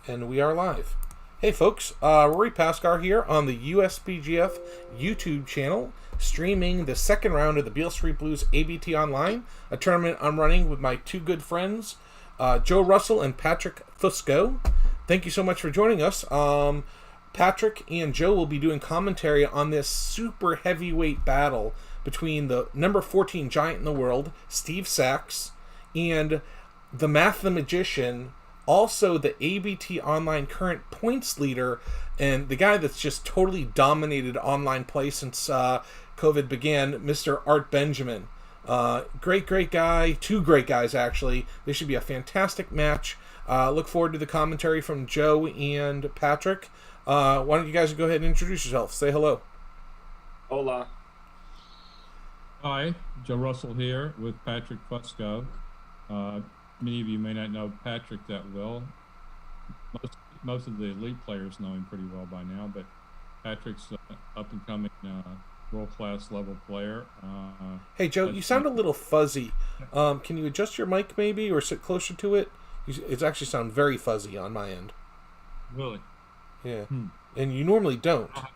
And we are live. Hey folks, Rory Pascar here on the USBGF YouTube channel, streaming the second round of the Beale Street Blues ABT Online, a tournament I'm running with my two good friends, Joe Russell and Patrick Fusco. Thank you so much for joining us. Patrick and Joe will be doing commentary on this super heavyweight battle between the number 14 giant in the world, Steve Sax, and the Mathemagician, also the ABT Online current points leader, and the guy that's just totally dominated online play since COVID began, Mr. Art Benjamin. Great guy. Two great guys, actually. This should be a fantastic match. Look forward to the commentary from Joe and Patrick. Why don't you guys go ahead and introduce yourselves? Say hello. Hola. Hi, Joe Russell here with Patrick Fusco. Many of you may not know Patrick that well. Most of the elite players know him pretty well by now, but Patrick's up-and-coming world-class level player. Hey, Joe, you sound a little fuzzy. Can you adjust your mic maybe or sit closer to it? It actually sounds very fuzzy on my end. Really? Yeah. And you normally don't. I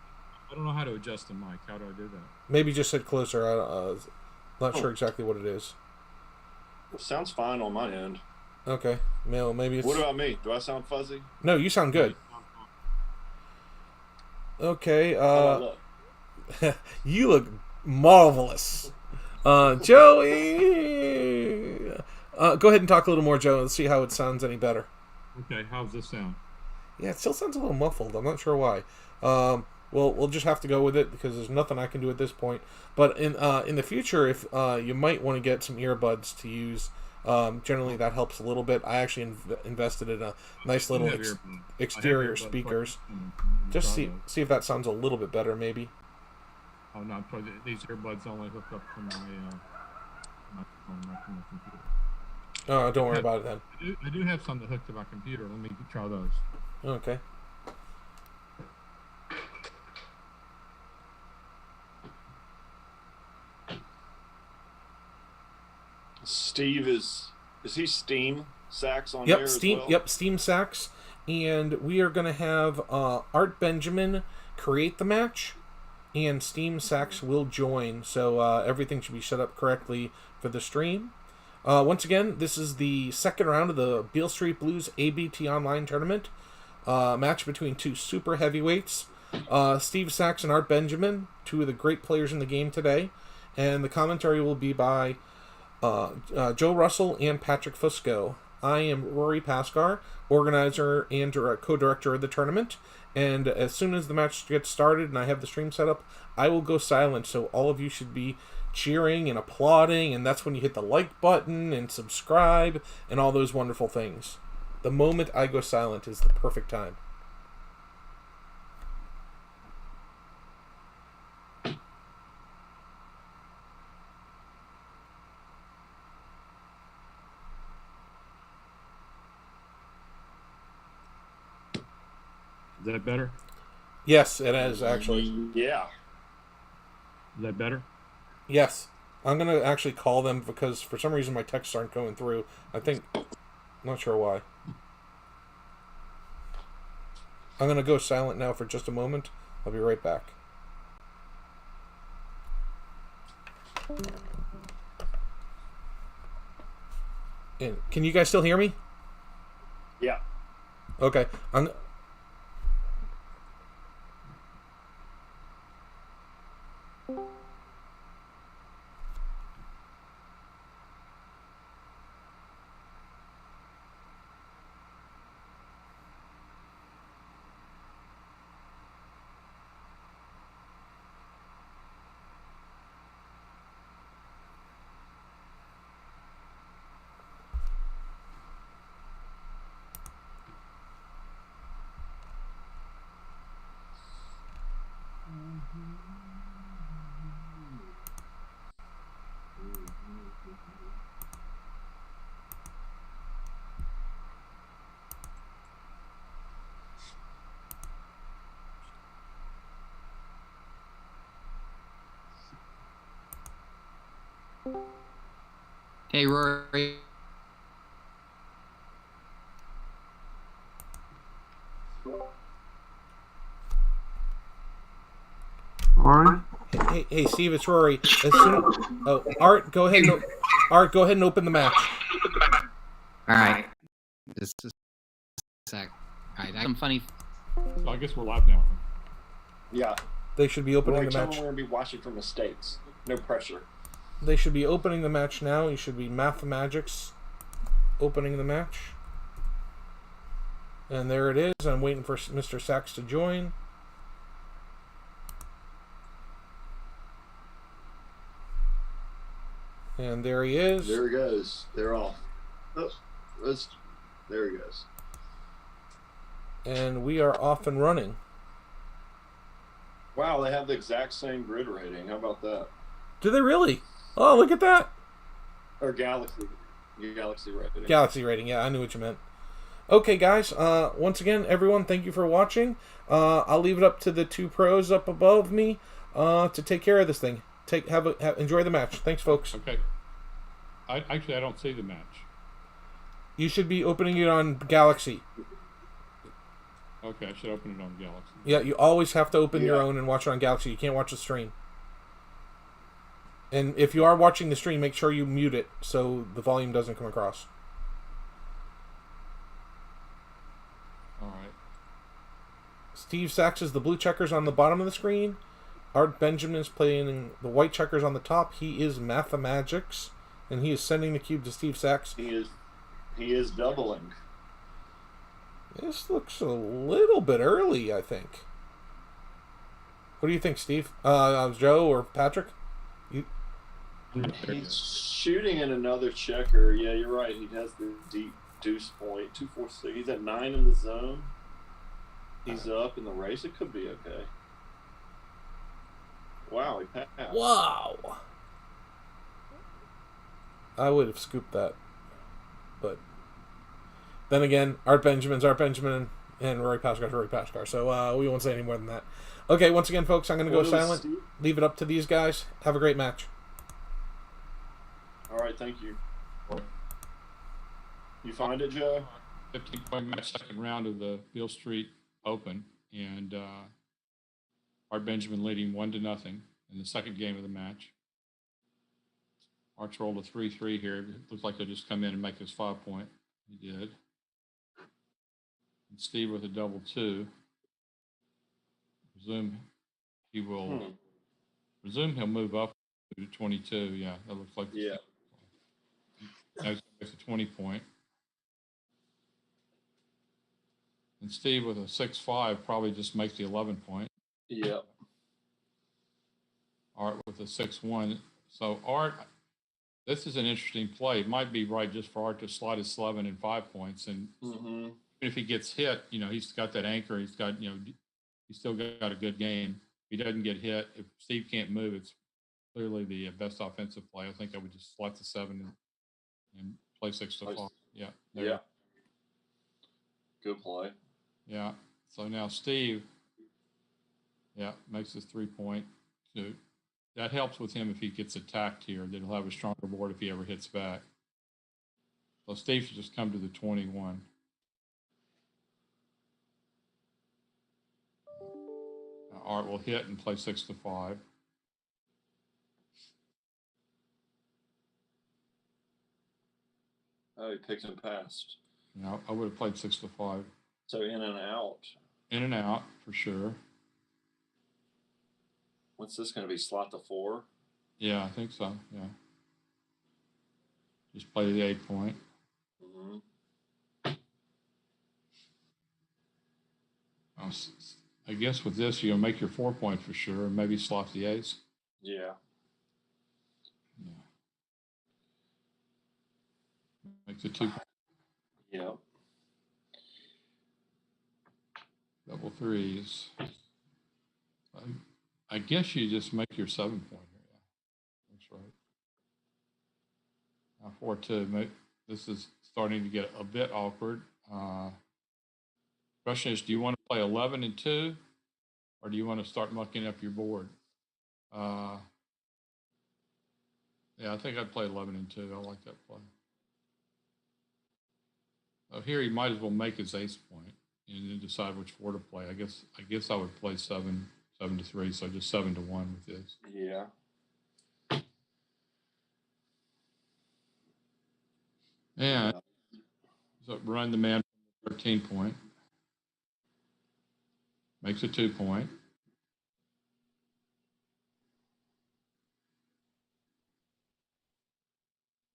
don't know how to adjust the mic. How do I do that? Maybe just sit closer. I'm not sure exactly what it is. It sounds fine on my end. Okay. Well, maybe it's... What about me? Do I sound fuzzy? No, you sound good. Okay. How about You look marvelous. Joey! Go ahead and talk a little more, Joe, and see how it sounds any better. Okay, how's this sound? Yeah, it still sounds a little muffled. I'm not sure why. We'll just have to go with it because there's nothing I can do at this point. But in the future, if you might want to get some earbuds to use, generally that helps a little bit. I actually invested in a nice little exterior speakers. Just see if that sounds a little bit better, maybe. Oh no, these earbuds only hook up to my phone, not to my computer. Oh, don't worry about it then. I do have some that hook to my computer. Let me try those. Okay. Steve is he Steam Sax on there Steam, as well? Yep, Steam Sax. And we are going to have Art Benjamin create the match, and Steam Sax will join, so everything should be set up correctly for the stream. Once again, this is the second round of the Beale Street Blues ABT Online tournament. Match between two super heavyweights, Steve Sax and Art Benjamin, two of the great players in the game today. And the commentary will be by Joe Russell and Patrick Fusco. I am Rory Pascar, organizer and co-director of the tournament. And as soon as the match gets started and I have the stream set up, I will go silent. So all of you should be cheering and applauding, and that's when you hit the like button and subscribe and all those wonderful things. The moment I go silent is the perfect time. Is that better? Yes, it is, actually. Yeah. Is that better? Yes. I'm going to actually call them because for some reason my texts aren't going through. I think... Not sure why. I'm going to go silent now for just a moment. I'll be right back. And can you guys still hear me? Yeah. Okay. Hey, Rory. Rory? Hey, Steve, it's Rory. Art, go ahead. Art, go ahead and open the match. All right. This is sec. All right, I'm funny. So I guess we're live now. Yeah. They should be opening Rory, the tell match. them we're going to be watching for mistakes. No pressure. They should be opening the match now. You should be Mathemagician opening the match. And there it is. I'm waiting for Mr. Sax to join. And there he is. There he goes. They're off. Oh, there he goes. And we are off and running. Wow, they have the exact same grid rating. How about that? Do they really? Oh, look at that. Or Galaxy. Galaxy rating. Galaxy rating. Yeah, I knew what you meant. Okay, guys. Once again, everyone, thank you for watching. I'll leave it up to the two pros up above me to take care of this thing. Enjoy the match. Thanks, folks. Okay. I don't see the match. You should be opening it on Galaxy. Okay, I should open it on Galaxy. Yeah, you always have to open your own and watch it on Galaxy. You can't watch the stream. And if you are watching the stream, make sure you mute it so the volume doesn't come across. All right. Steve Sax is the blue checkers on the bottom of the screen. Art Benjamin is playing the white checkers on the top. He is Mathemagician, and he is sending the cube to Steve Sax. He is doubling. This looks a little bit early, I think. What do you think, Steve? Joe or Patrick? He's shooting in another checker. Yeah, you're right. He has the deep deuce point. 246. He's at 9 in the zone. He's up in the race. It could be okay. Wow, he passed. Wow. I would have scooped that. But then again, Art Benjamin, and Rory Pascar. So we won't say any more than that. Okay, once again, folks, I'm going to go silent. Leave it up to these guys. Have a great match. All right, thank you. You find it, Joe? 15-point match, second round of the Beale Street Open, and Art Benjamin leading 1-0 in the second game of the match. Art's rolled a 3-3 here. It looks like he'll just come in and make his 5-point. He did. And Steve with a double 2. Presume he will. Presume he'll move up to 22. Yeah, that looks like. Yeah. Now he's makes a 20-point. And Steve with a 6-5 probably just makes the 11-point. Yeah. Art with a 6-1. So Art, this is an interesting play. It might be right just for Art to slide his 11 and 5 points. And even if he gets hit, he's got that anchor. He's got, he's still got a good game. If he doesn't get hit, if Steve can't move, it's clearly the best offensive play. I think I would just select the 7 and play 6-5. Yeah. Yeah. Good play. Yeah. So now Steve, makes his 3-point. So that helps with him if he gets attacked here. Then he'll have a stronger board if he ever hits back. So Steve should just come to the 21. Art will hit and play 6-5. Oh, he picked and passed. I would have played 6-5. So in and out. In and out for sure. What's this going to be? Slot to 4? Yeah, I think so. Yeah. Just play the 8-point. I guess with this, you'll make your 4-point for sure, and maybe slot the ace. Yeah. Make the 2. Yeah. Double 3s. I guess you just make your 7-point here. Yeah, that's right. Now 4-2. This is starting to get a bit awkward. Question is, do you want to play 11 and 2, or do you want to start mucking up your board? Yeah, I think I'd play 11 and 2. I like that play. So here he might as well make his ace point. and then decide which 4 to play. I guess I would play 7-3, so just 7-1 with this. Yeah. And so run the man from the 13 point, makes a 2 point.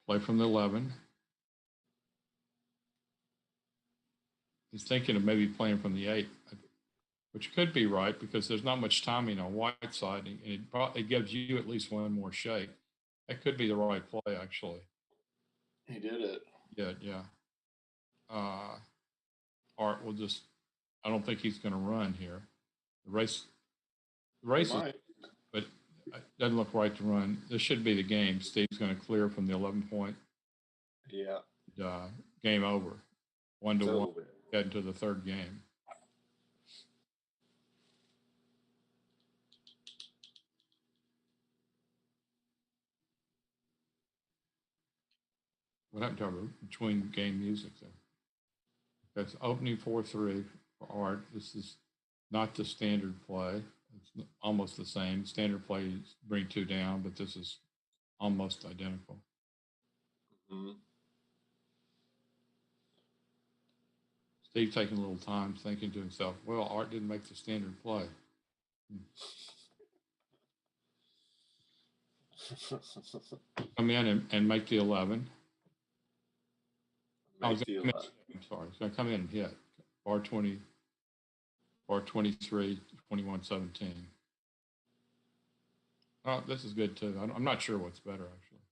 Play from the 11. He's thinking of maybe playing from the 8, which could be right because there's not much timing on white side, and it gives you at least one more shake. That could be the right play, actually. He did it. Yeah. Art will just, I don't think he's going to run here. The race is, but it doesn't look right to run. This should be the game. Steve's going to clear from the 11 point. Yeah. Game over. 1-1. Head into the third game. What happened to our between game music there? That's opening 4-3 for Art. This is not the standard play. It's almost the same. Standard play is bring 2 down, but this is almost identical. Mm-hmm. Steve taking a little time thinking to himself, well, Art didn't make the standard play. Come in and make the 11. I'm sorry, he's going to come in and hit. Bar 20, bar 23, 21, 17. Oh, this is good too. I'm not sure what's better, actually.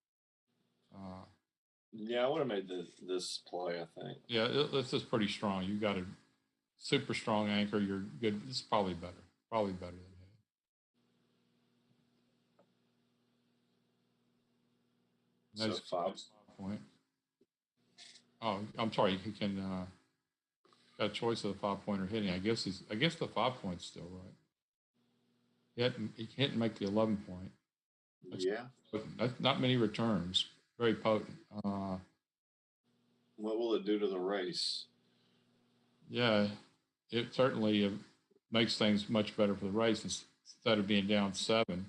Yeah, I would have made this play, I think. Yeah, this is pretty strong. You got a super strong anchor. You're good. This is probably better. Probably better than him. So 5 point. Oh, I'm sorry. He can got a choice of the 5-pointer hitting. I guess the 5 point's still right. He can't make the 11 point. That's not many returns. Very potent. What will it do to the race? Yeah, it certainly makes things much better for the race instead of being down 7.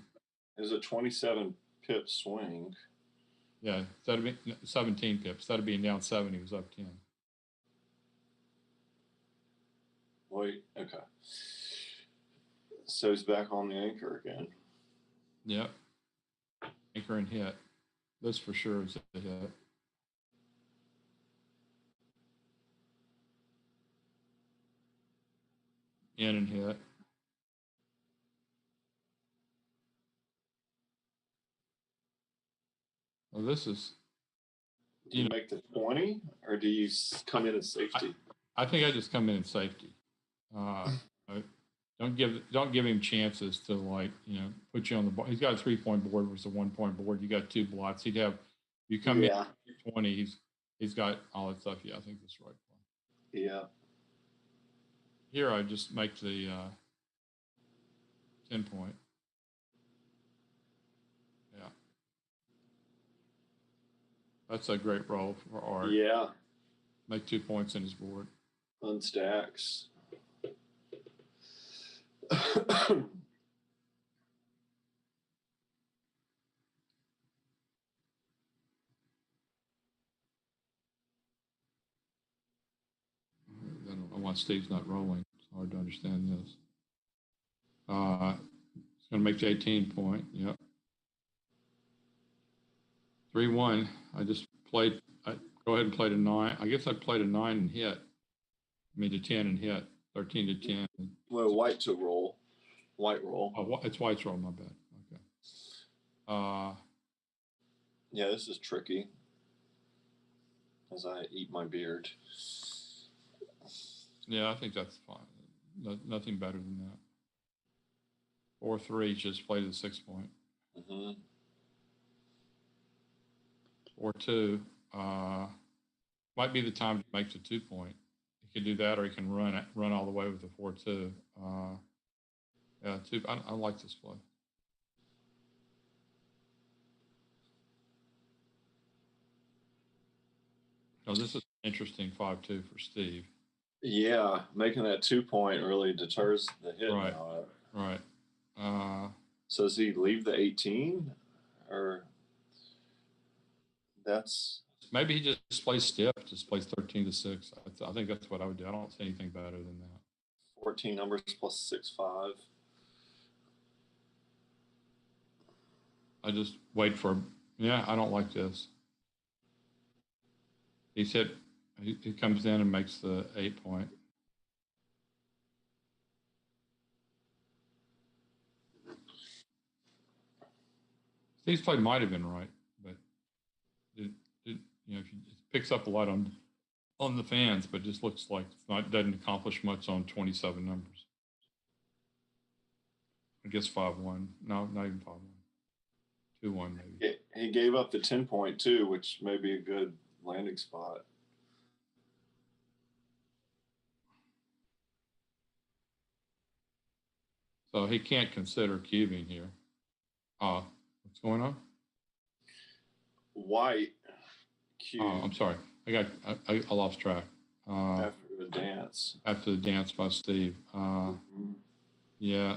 It was a 27 pip swing. Yeah, instead of being 17 pips. Instead of being down 7, he was up 10. Wait, okay. So he's back on the anchor again. Yep. Anchor and hit. This for sure is a hit. In and hit. Well, this is. Do you make the 20, or do you come in as safety? I think I just come in safety. Don't give him chances to put you on the board. He's got a 3-point board versus a 1-point board. You got 2 blots. You come in 20. He's got all that stuff. Yeah, I think that's the right play. Yeah. Here I just make the 10 point. Yeah. That's a great roll for Art. Yeah. Make 2 points in his board. Unstacks. I don't know why Steve's not rolling. It's hard to understand this. It's going to make the 18 point. Yep. 3-1. I just played. Go ahead and play to 9. I guess I played a 9 and hit. I mean to 10 and hit. 13 to 10. Well, white to roll. White roll. Oh, it's white's roll. My bad. Okay. Yeah, this is tricky. As I eat my beard. Yeah, I think that's fine. Nothing better than that. 4-3, just play the 6 point. Mm-hmm. 4-2, might be the time to make the 2 point. He can do that, or he can run all the way with the 4-2. Yeah, 2. I like this play. Oh, this is interesting 5-2 for Steve. Yeah, making that 2-point really deters the hit Right. now. Right. So does he leave the 18? Or that's Maybe he just plays stiff, just plays 13-6. I think that's what I would do. I don't see anything better than that. 14 numbers plus 6-5. I just wait for, yeah, I don't like this. He's hit, he comes in and makes the 8-point. Steve's play might have been right, but it picks up a lot on the fans, but just looks like doesn't accomplish much on 27 numbers. I guess 5-1. No, not even 5-1. 2-1 maybe. He gave up the 10-point too, which may be a good landing spot. So he can't consider cubing here. What's going on? White cube. Oh, I'm sorry. I lost track. After the dance. After the dance by Steve. Yeah.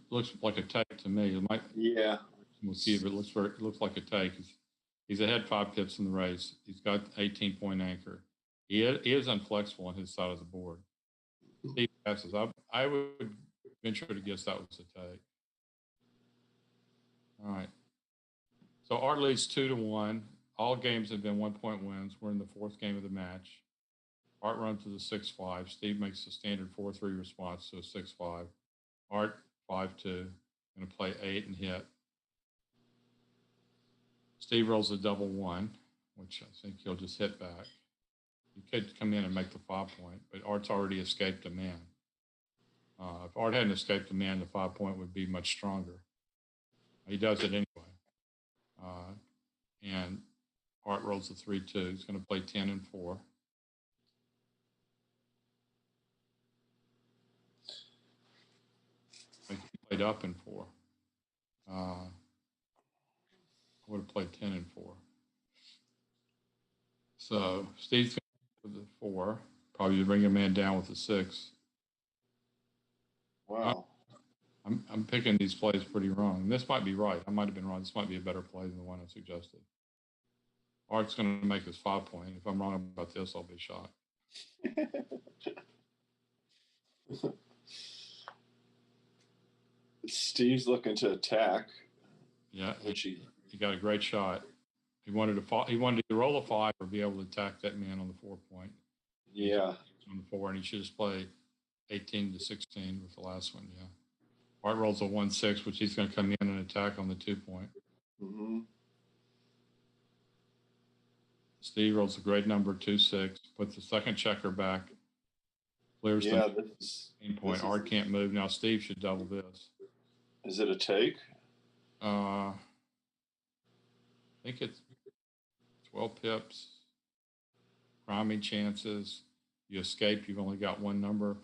Looks like a take to me. It might. Yeah. We'll see, but it looks like a take. He's ahead 5 pips in the race. He's got 18-point anchor. He is unflexible on his side of the board. Steve passes. I would venture to guess that was a take. All right. So Art leads 2-1. All games have been 1-point wins. We're in the 4th game of the match. Art runs to the 6-5. Steve makes the standard 4-3 response to a 6-5. Art 5-2. Going to play 8 and hit. Steve rolls a double 1, which I think he'll just hit back. He could come in and make the 5-point, but Art's already escaped a man. If Art hadn't escaped a man, the 5-point would be much stronger. He does it anyway. And Art rolls a 3-2. He's going to play 10 and 4. He played up in 4. I would have played 10 and 4. So Steve's going to the 4. Probably to bring a man down with a 6. Wow. I'm picking these plays pretty wrong. This might be right. I might have been wrong. This might be a better play than the one I suggested. Art's going to make his 5-point. If I'm wrong about this, I'll be shocked. Steve's looking to attack. Yeah, he got a great shot. He wanted to roll a 5 or be able to attack that man on the 4-point. Yeah. On the 4, and he should just play 18-16 with the last one. Yeah. Art rolls a 1-6, which he's going to come in and attack on the 2-point. Mm-hmm. Steve rolls a great number 2-6, puts the second checker back, clears the 18-point. Art can't move. Now Steve should double this. Is it a take? I think it's 12 pips. Priming chances. You escape. You've only got one number.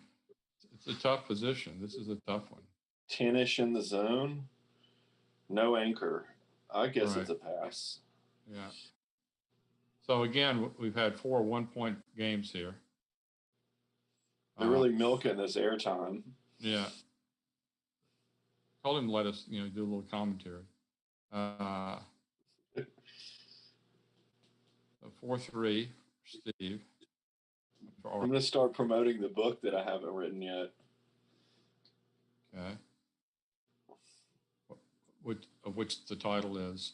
It's a tough position. This is a tough one. 10-ish in the zone. No anchor. I guess it's a pass. Yeah. So again, we've had 4 1-point games here. They're really milking this airtime. Yeah. Told him to let us, do a little commentary. 4-3, Steve. I'm going to start promoting the book that I haven't written yet. Okay. Which the title is?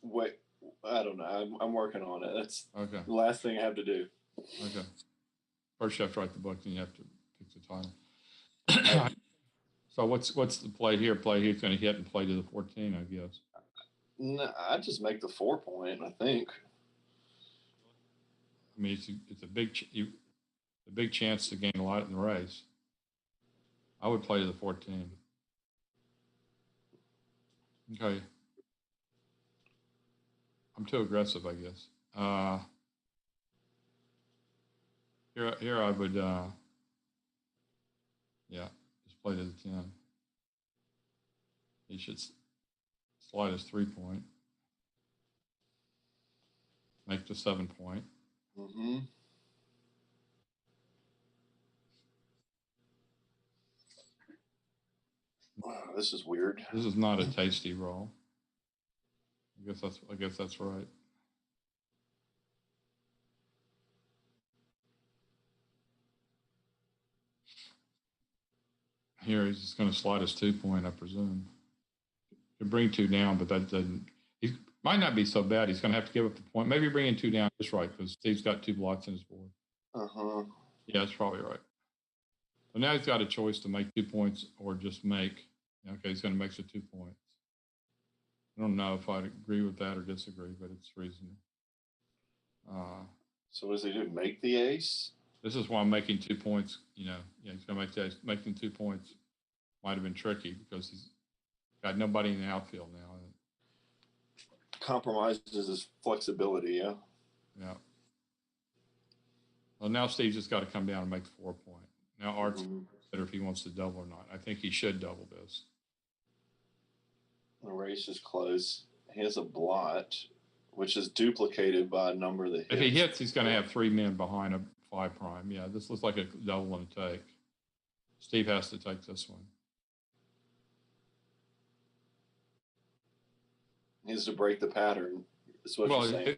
Wait, I don't know. I'm working on it. That's okay. The last thing I have to do. Okay. First you have to write the book, then you have to pick the title. So what's the play here? Play he's going to hit and play to the 14, I guess. No, I just make the 4-point, I think. I mean, it's a big chance to gain a lot in the race. I would play to the 14. Okay. I'm too aggressive, I guess. Here I would, just play to the 10. He should slide his 3-point. make the 7-point. Mm-hmm. Wow, this is weird. This is not a tasty roll. I guess that's right. Here he's just going to slide his 2-point, I presume. To bring 2 down, but that doesn't. He might not be so bad. He's going to have to give up the point. Maybe bringing 2 down is right because Steve's got 2 blocks in his board. Yeah, that's probably right. So now he's got a choice to make 2 points or just make. Okay, he's going to make the 2 points. I don't know if I'd agree with that or disagree, but it's reasonable. So what does he do? Make the ace? This is why I'm making 2 points. He's going to make the ace. Making 2 points might have been tricky because he's got nobody in the outfield now. Compromises his flexibility, yeah. Yeah. Well, now Steve's just got to come down and make the 4-point. Now Art's consider if he wants to double or not. I think he should double this. The race is close. He has a blot, which is duplicated by a number that hits. If he hits, he's going to have 3 men behind a 5'. Yeah, this looks like a double and a take. Steve has to take this one. He needs to break the pattern. That's what you're saying.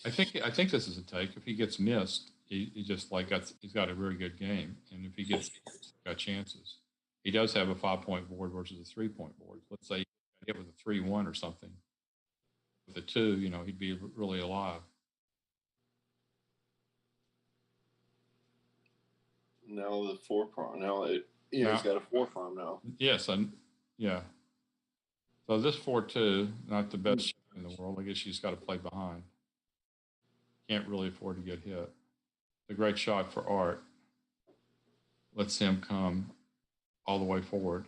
I think this is a take. If he gets missed, he just he's got a very good game, and if he gets got chances, he does have a 5-point board versus a 3-point board. Let's say he got hit with a 3-1 or something. With a 2, he'd be really alive. Now the 4-prong. He's got a 4-prong now. Yes, yeah. So this 4-2, not the best shot in the world. I guess she's got to play behind. Can't really afford to get hit. The great shot for Art lets him come all the way forward.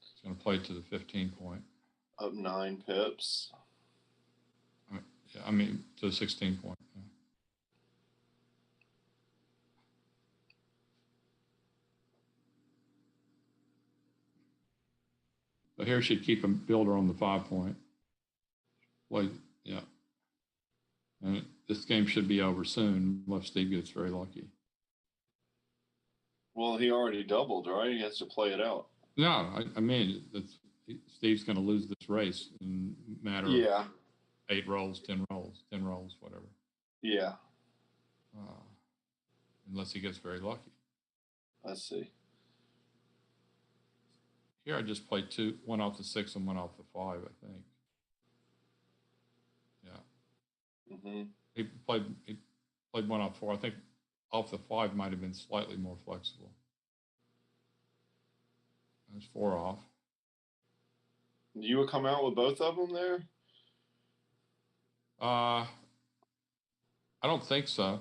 He's going to play to the 15-point. Up 9 pips. I mean, to the 16-point. Yeah. So here she'd keep a builder on the 5-point. Play, yeah. And this game should be over soon unless Steve gets very lucky. Well, he already doubled, right? He has to play it out. No, I mean, Steve's going to lose this race in a matter of 8 rolls, 10 rolls, whatever. Yeah. Unless he gets very lucky. I see. Here I just played 2, 1 off the 6 and 1 off the 5, I think. Yeah. Mm-hmm. He played 1 off 4. I think off the 5 might have been slightly more flexible. There's 4 off. You would come out with both of them there? I don't think so. I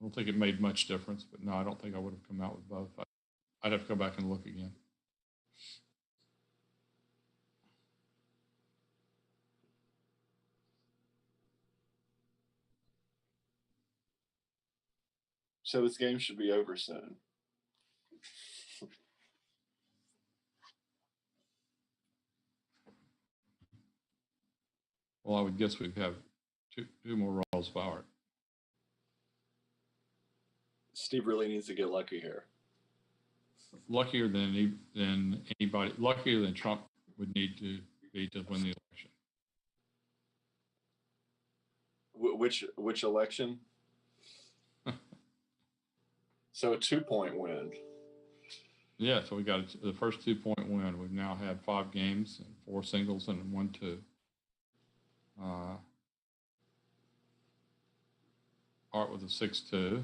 don't think it made much difference, but no, I don't think I would have come out with both. I'd have to go back and look again. So this game should be over soon. Well, I would guess we'd have two more rolls for Art. Steve really needs to get lucky here. Luckier than anybody, luckier than Trump would need to be to win the election. Which election? So a 2-point win. Yeah, so we got the first 2-point win. We've now had 5 games and 4 singles and 1-2. Art with a 6-2.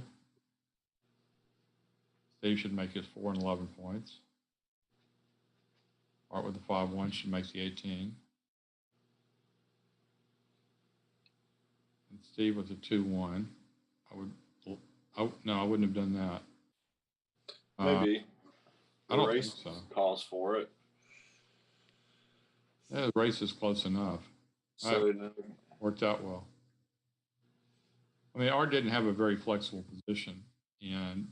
Steve should make his 4 and 11 points. Art with the 5-1 should make the 18. And Steve with the 2-1. I wouldn't have done that. Maybe. I don't think so. Calls for it. Yeah, the race is close enough. So Worked out well. I mean, Art didn't have a very flexible position, and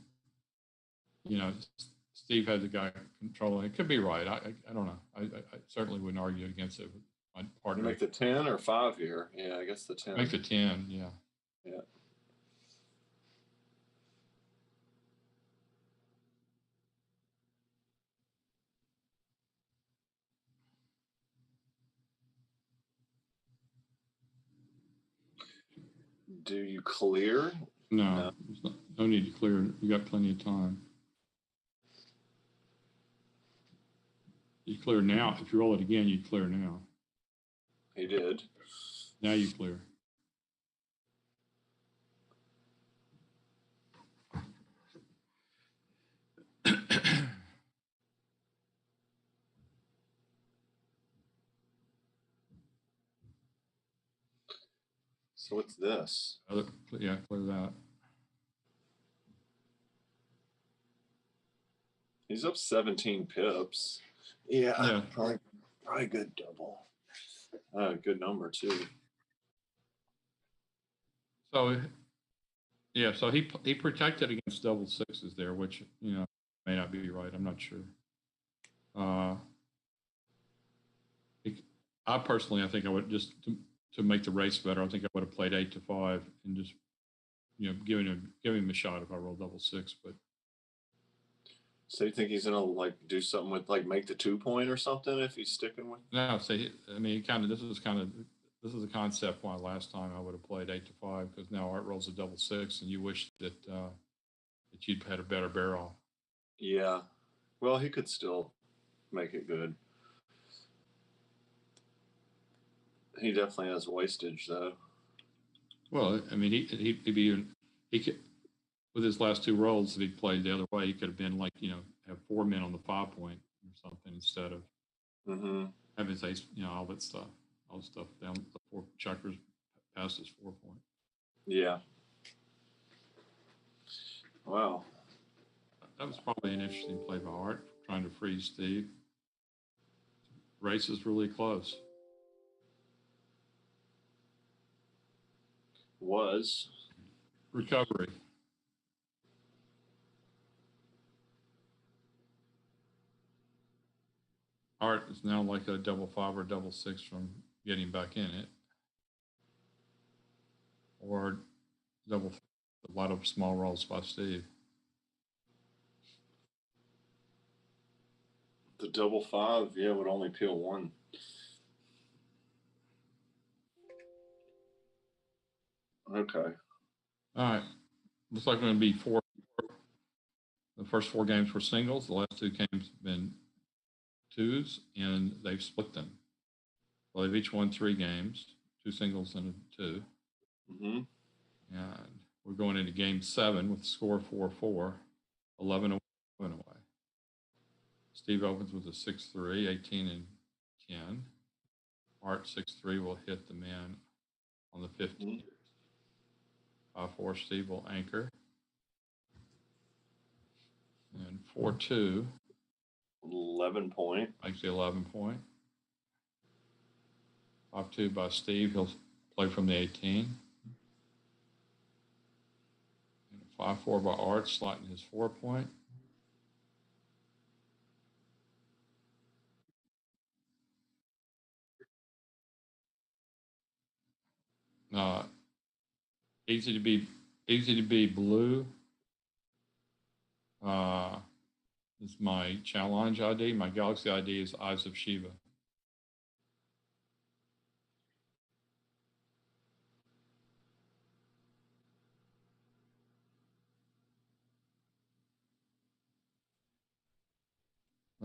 Steve had the guy controlling. It could be right. I don't know. I certainly wouldn't argue against it. My partner. Make the 10 or 5 here. Yeah, I guess the 10. Make the 10. Yeah. Yeah. Do you clear? No, no need to clear. You got plenty of time. You clear now. If you roll it again, you clear now. He did. Now you clear. So what's this? Yeah, clear that. He's up 17 pips. Yeah. Probably good double. Good number too. So, yeah, so he protected against double sixes there, which, you know, may not be right. I'm not sure. I personally, I think I would just to make the race better. I think I would have played 8-5 and just, you know, giving him a shot if I roll double six. But so you think he's gonna like do something with like make the 2-point or something if he's sticking with? no, I mean, this is a concept why last time I would have played 8-5 because now Art rolls a double six and you wish that that you'd had a better barrel. Yeah. Well, he could still make it good. He definitely has wastage, though. Well, I mean, he could, with his last two rolls, if he played the other way, he could have been like, you know, have 4 men on the 5-point or something instead of having his ace, you know, all the stuff down the 4 checkers past his 4-point. Yeah. Wow. That was probably an interesting play by Art, trying to freeze Steve. Race is really close. Was. Recovery. Art is now like a double 5 or double 6 from getting back in it. Or a lot of small rolls by Steve. The double 5, yeah, would only peel 1. Okay. All right. Looks like we're going to be 4. The first 4 games were singles. The last 2 games have been 2s, and they've split them. Well, they've each won 3 games, 2 singles and a 2. And we're going into game 7 with the score 4-4, 11 away. Steve opens with a 6-3, 18 and 10. Art 6-3 will hit the man on the 15th. 5-4, Steve will anchor. And 4-2. 11-point. Makes the 11-point. 5-2 by Steve. He'll play from the 18. And 5-4 by Art, slotting his 4-point. Easy to be blue. Is my challenge ID. My Galaxy ID is Eyes of Shiva.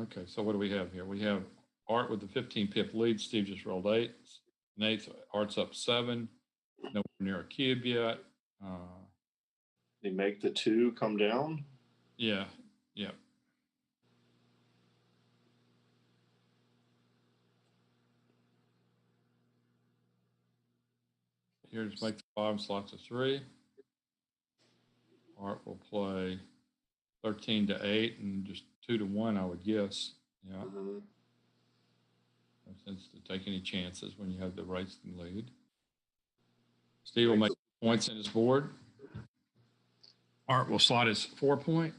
Okay, so what do we have here? We have Art with the 15 pip lead. Steve just rolled 8. Nate, Art's up 7. Nowhere near a cube yet. They make the 2 come down? Yeah. Here's make the 5 slots of 3. Art will play 13 to 8 and just 2 to 1, I would guess. Yeah. No sense to take any chances when you have the race and lead. Steve will make points in his board. Art will slot his 4-point.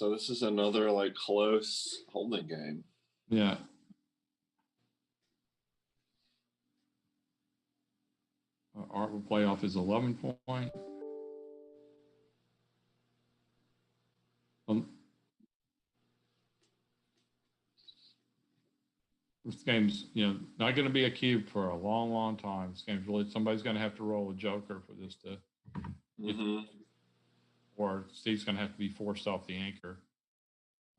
So this is another like close holding game. Yeah. Art will play off his 11 point. This game's, not going to be a cube for a long, long time. This game's really, somebody's going to have to roll a joker for this to, or Steve's going to have to be forced off the anchor.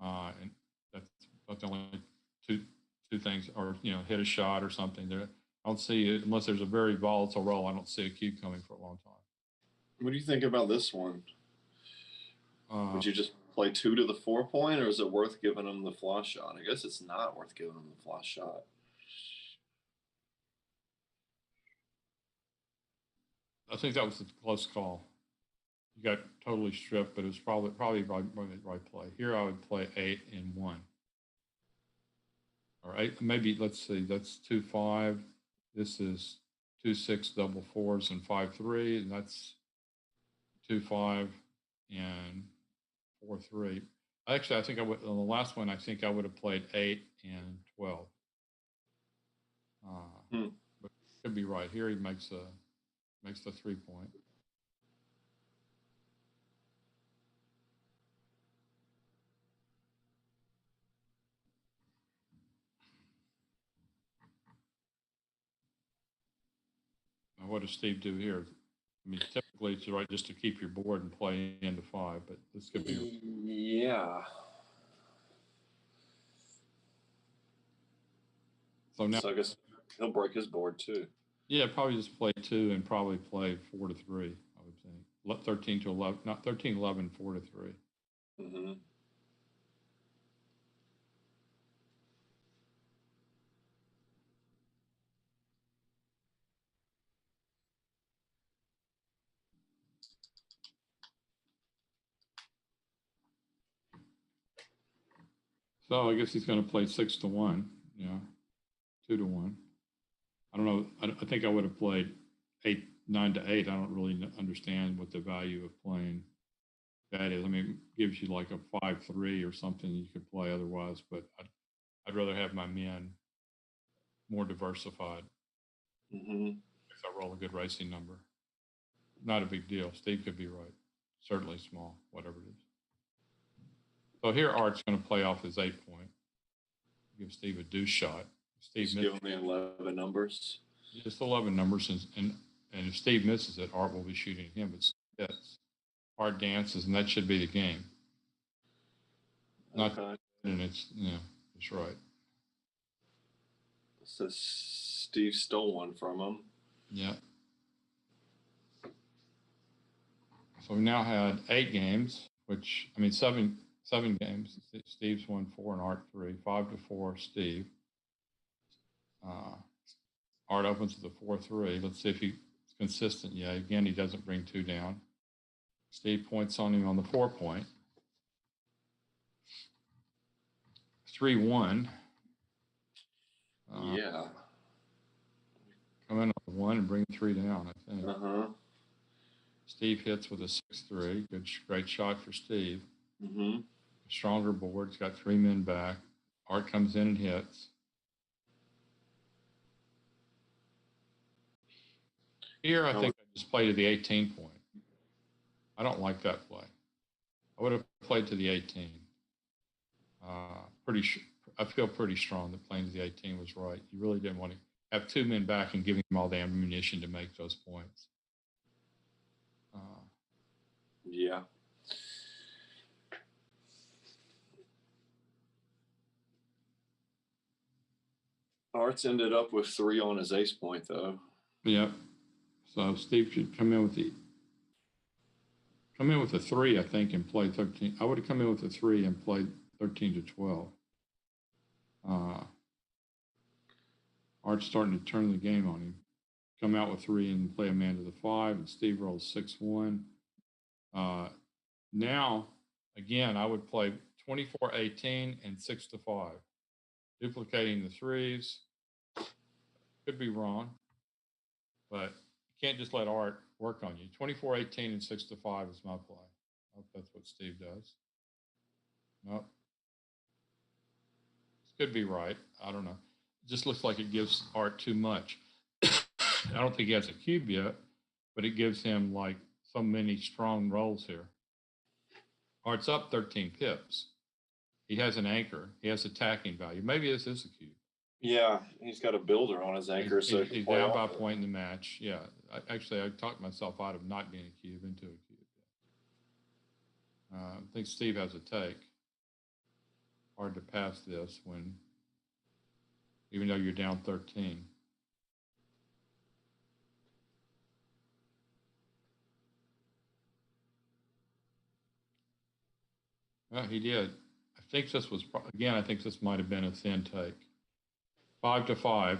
And that's the only two things, or, hit a shot or something. There, I don't see it, unless there's a very volatile roll, I don't see a cube coming for a long time. What do you think about this one? Would you just play 2 to the 4 point, or is it worth giving him the flush shot? I guess it's not worth giving him the flush shot. I think that was a close call. You got totally stripped, but it was probably right play. Here I would play 8 and 1. All right, maybe let's see. That's 2-5. This is 2-6 double fours and 5-3, and that's 2-5 and 4-3. Actually, I think I would on the last one. I think I would have played 8 and 12. But could be right here. He makes the 3 point. Now, what does Steve do here? I mean, typically it's right just to keep your board and play into 5, but this could be. Yeah. So now, I guess he'll break his board too. Yeah, probably just play 2 and probably play 4 to 3. I would think 13 to 11, not 13, 11, 4 to 3. So I guess he's going to play 6 to 1. 2 to 1. I don't know. I think I would have played 9 to 8. I don't really understand what the value of playing that is. I mean, it gives you like a 5-3 or something you could play otherwise, but I'd rather have my men more diversified. If I roll a good racing number. Not a big deal. Steve could be right. Certainly small, whatever it is. So here Art's going to play off his 8 point. Give Steve a deuce shot. Steve give him the 11 numbers. Just 11 numbers, and if Steve misses it, Art will be shooting him. But yes, Art dances, and that should be the game. Not, and it's it's right. So Steve stole one from him. Yeah. So we now had 8 games, which I mean 7 games. Steve's won 4 and Art 3. 5 to 4, Steve. Art opens with a 4-3. Let's see if he's consistent. Yeah, again, he doesn't bring 2 down. Steve points on him on the 4 point. 3-1. Yeah. Come in on the 1 and bring 3 down, I think. Steve hits with a 6-3. Great shot for Steve. Stronger board. He's got 3 men back. Art comes in and hits. Here, I think I just played to the 18 point. I don't like that play. I would have played to the 18. I feel pretty strong that playing to the 18 was right. You really didn't want to have 2 men back and giving him all the ammunition to make those points. Yeah. Art's ended up with 3 on his ace point, though. Yep. So Steve should come in with a 3, I think, and play 13. I would have come in with a 3 and played 13 to 12. Art's starting to turn the game on him. Come out with 3 and play a man to the 5, and Steve rolls 6-1. Now, again, I would play 24-18 and 6 to 5, duplicating the 3s. Could be wrong, but you can't just let Art work on you. 24-18 and 6 to 5 is my play. I hope that's what Steve does. Nope. This could be right. I don't know. It just looks like it gives Art too much. I don't think he has a cube yet, but it gives him like so many strong rolls here. Art's up 13 pips. He has an anchor. He has attacking value. Maybe this is a cube. Yeah, he's got a builder on his anchor, so he's down by a point in the match. Yeah, actually, I talked myself out of not being a cube into a cube. I think Steve has a take. Hard to pass this when, even though you're down 13. Well, he did. I think this was, again, I think this might have been a thin take. 5-5.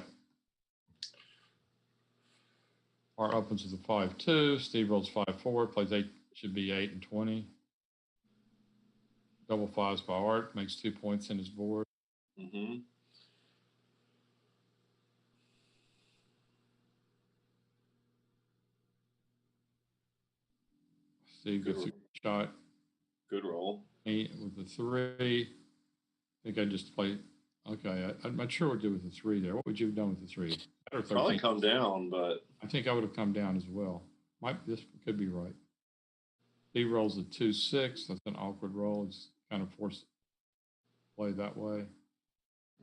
Art opens with a 5-2. Steve rolls 5-4. Plays 8, should be 8 and 20. Double fives by Art. Makes 2 points in his board. Mm-hmm. Steve gets a shot. Good roll. With the 3. I think I just played. Okay, I'm not sure what to do with the 3 there. What would you have done with the 3? Probably come down, but I think I would have come down as well. This could be right. He rolls a 2-6. That's an awkward roll. It's kind of forced to play that way.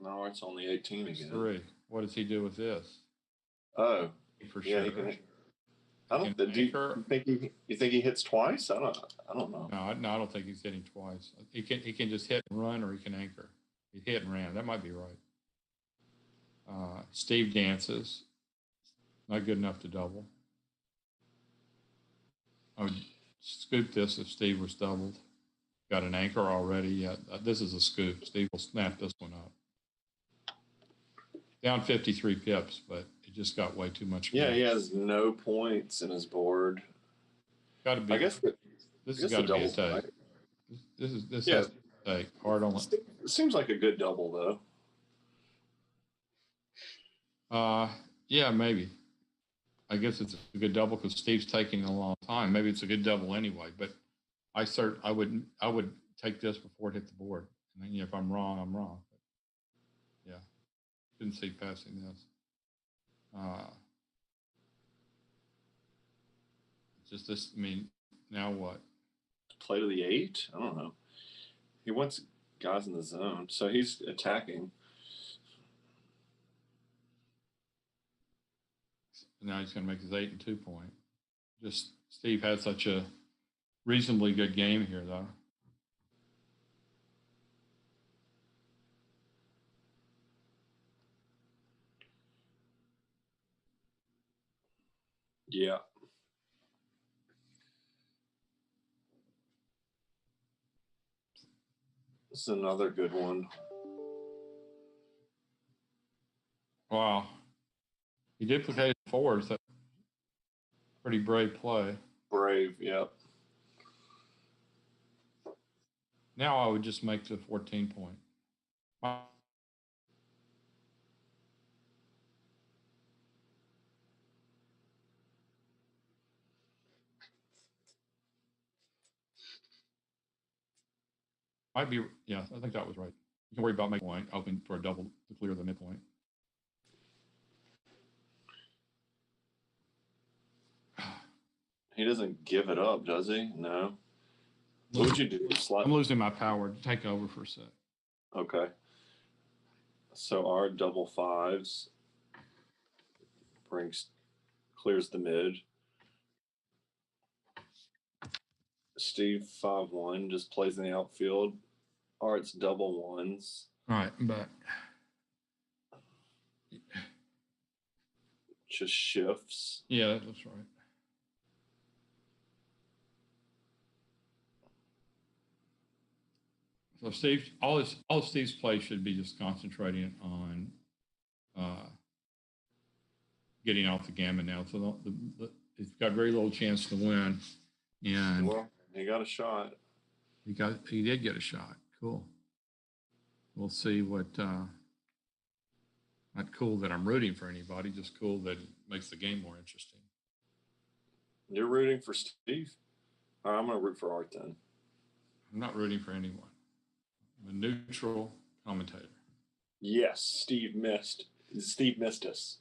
No, it's only 18 again. 3. What does he do with this? Oh, for yeah, sure. You think he hits twice? I don't know. No, I don't think he's hitting twice. He can just hit and run, or he can anchor. He hit and ran. That might be right. Steve dances. Not good enough to double. I would scoop this if Steve was doubled. Got an anchor already. Yeah, this is a scoop. Steve will snap this one up. Down 53 pips, but it just got way too much. Yeah, he has no points in his board. Got to be. I guess this has got to be a take. Right? This has a take. Hard on it. It seems like a good double, though. Yeah, maybe. I guess it's a good double because Steve's taking a long time. Maybe it's a good double anyway. But I would take this before it hit the board. And then if I'm wrong, I'm wrong. But yeah, didn't see passing this. Just this. I mean, now what? Play to the 8? I don't know. He wants guys in the zone, so he's attacking. Now he's going to make his 8 and 2 point. Just Steve had such a reasonably good game here, though. Yeah. This is another good one. Wow. He duplicated 4s. That's pretty brave play. Brave, yep. Now I would just make the 14 point. Might be, yeah, I think that was right. You can worry about making a point, open for a double to clear the midpoint. He doesn't give it up, does he? No. What would you do? I'm losing my power. Take over for a sec. Okay. So our double 5s clears the mid. Steve 5-1 just plays in the outfield. Art's double 1s. All right, I'm back. Just shifts. Yeah, that looks right. So Steve, all of Steve's play should be just concentrating on getting off the gammon now. So he's got very little chance to win. And well, he got a shot. He did get a shot. Cool. We'll see what. Not cool that I'm rooting for anybody. Just cool that it makes the game more interesting. You're rooting for Steve? All right, I'm going to root for Art then. I'm not rooting for anyone. a neutral commentator. Yes, Steve missed. Steve missed us.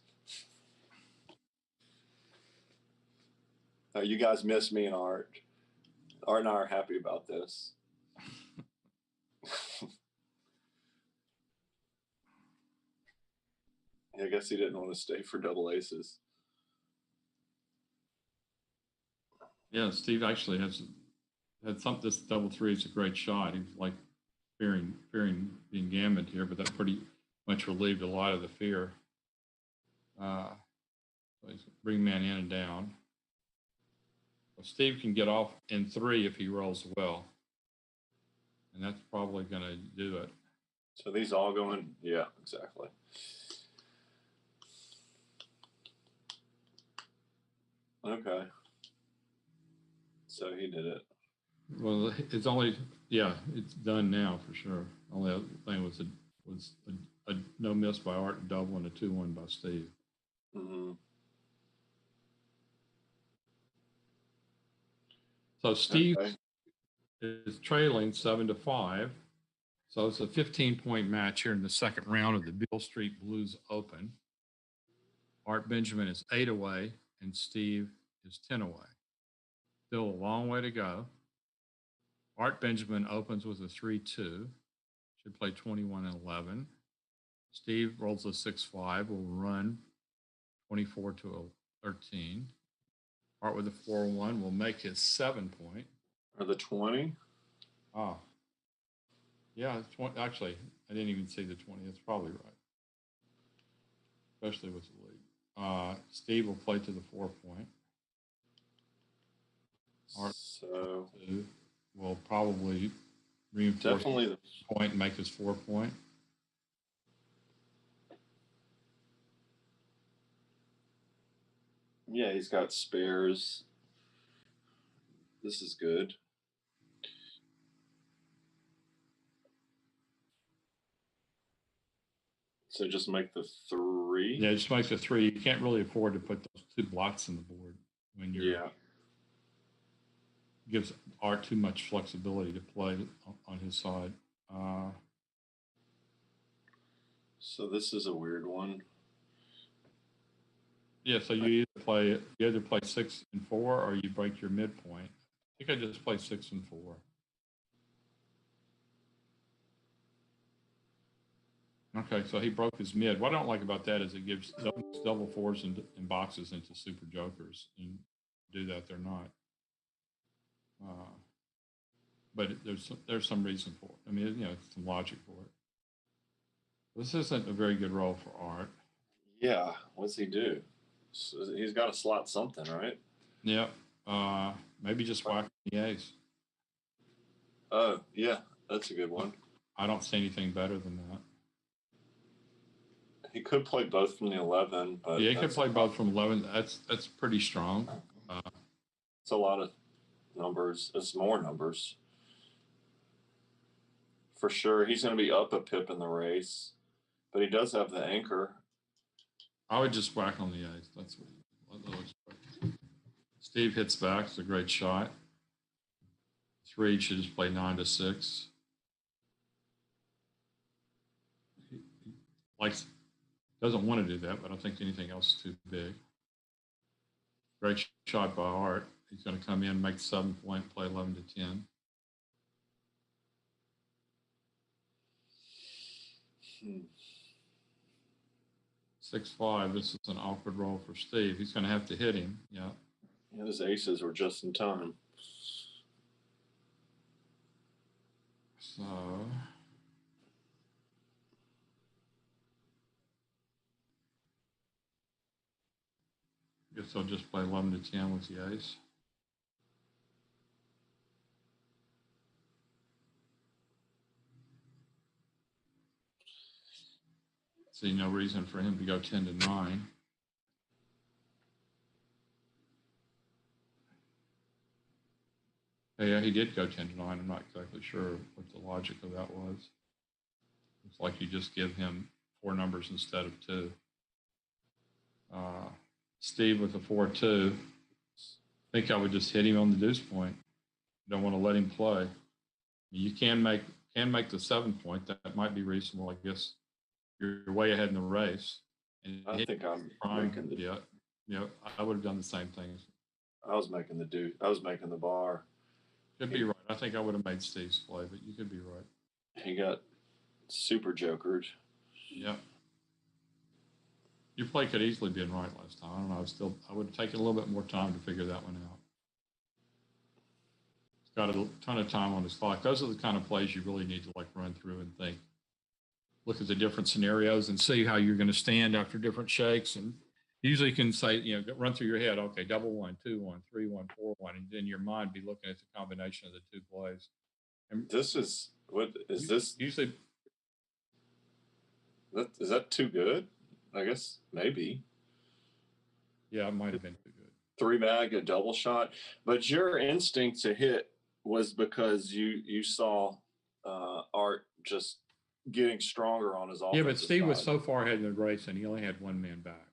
You guys missed me and Art. Art and I are happy about this. I guess he didn't want to stay for double aces. Yeah, Steve actually had some. This double three is a great shot. He was like fearing being gammoned here, but that pretty much relieved a lot of the fear. So he's bring man in and down. Well, Steve can get off in 3 if he rolls well, and that's probably going to do it. So these all going, yeah, exactly. Okay. So he did it. Well, it's only, yeah, it's done now for sure. Only other thing was a no miss by Art and double and a 2-1 by Steve. Mm-hmm. So Steve is trailing 7-5. So it's a 15-point match here in the second round of the Beale Street Blues Open. Art Benjamin is 8 away and Steve is 10 away. Still a long way to go. Art Benjamin opens with a 3-2. Should play 21 and 11. Steve rolls a 6-5. Will run 24 to 13. Art with a 4-1 will make his 7-point. Or the 20? Ah. Yeah, actually, I didn't even see the 20. That's probably right. Especially with the lead. Steve will play to the 4-point. Art So will probably reinforce the point and make his 4-point. Yeah, he's got spares. This is good. So just make the 3? Yeah, just make the 3. You can't really afford to put those 2 blocks in the board when you're gives Art too much flexibility to play on his side. So this is a weird one. Yeah, so you either play 6 and 4 or you break your midpoint. I think I just play 6 and 4. Okay, so he broke his mid. What I don't like about that is it gives double 4s and boxes into super jokers. And do that, they're not. But there's some reason for it. I mean, you know, some logic for it. This isn't a very good roll for Art. Yeah, what's he do? So he's got to slot something, right? Yep. Maybe just whack the ace. Oh, yeah, that's a good one. I don't see anything better than that. He could play both from the 11, but yeah, he could play both from 11. That's pretty strong. It's a lot of numbers. It's more numbers. For sure, he's going to be up a pip in the race, but he does have the anchor. I would just whack on the ace. That's what that looks like. Steve hits back. It's a great shot. 3 should just play 9 to 6. He doesn't want to do that, but I don't think anything else is too big. Great shot by Art. He's going to come in, make 7-point, play 11 to 10. Hmm. 6-5. This is an awkward roll for Steve. He's going to have to hit him. Yeah. Yeah, his aces were just in time. So I guess I'll just play 11 to 10 with the ace. See no reason for him to go 10 to 9. Yeah, he did go 10 to 9. I'm not exactly sure what the logic of that was. It's like you just give him 4 numbers instead of 2. Steve with a 4-2. I think I would just hit him on the deuce point. Don't want to let him play. You can make can make the 7 point, that might be reasonable. I guess you're way ahead in the race. And I think I'm making the. Yeah, I would have done the same things. I was making the bar. Could be right. I think I would have made Steve's play, but you could be right. He got super jokered. Yeah. Your play could easily been right last time. I don't know. I would have taken a little bit more time to figure that one out. He's got a ton of time on his clock. Those are the kind of plays you really need to like run through and think. Look at the different scenarios and see how you're going to stand after different shakes. And usually you can say, run through your head, okay, double 1, 2, 1, 3, 1, 4, 1, and then your mind be looking at the combination of the two plays. And this is what is this? Usually, is that too good? I guess maybe. Yeah, it might have been too good. 3-bag, a double shot, but your instinct to hit was because you saw Art just getting stronger on his offensive Yeah, but Steve was side. so far ahead in the race, and he only had one man back.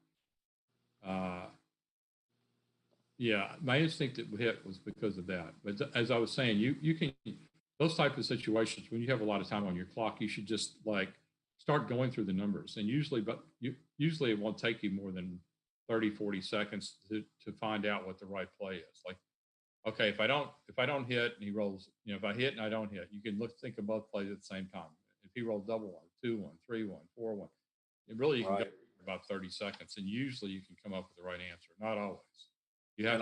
Yeah, my instinct to hit was because of that. But as I was saying, you can those type of situations when you have a lot of time on your clock, you should just like start going through the numbers, and usually it won't take you more than 30, 40 seconds to find out what the right play is. Like, okay, if I don't hit and he rolls, if I hit and I don't hit, you can think of both plays at the same time. If he rolls double 1, 2, 1, 3, 1, 4, 1, it really you can go for about 30 seconds, and usually you can come up with the right answer. Not always. You have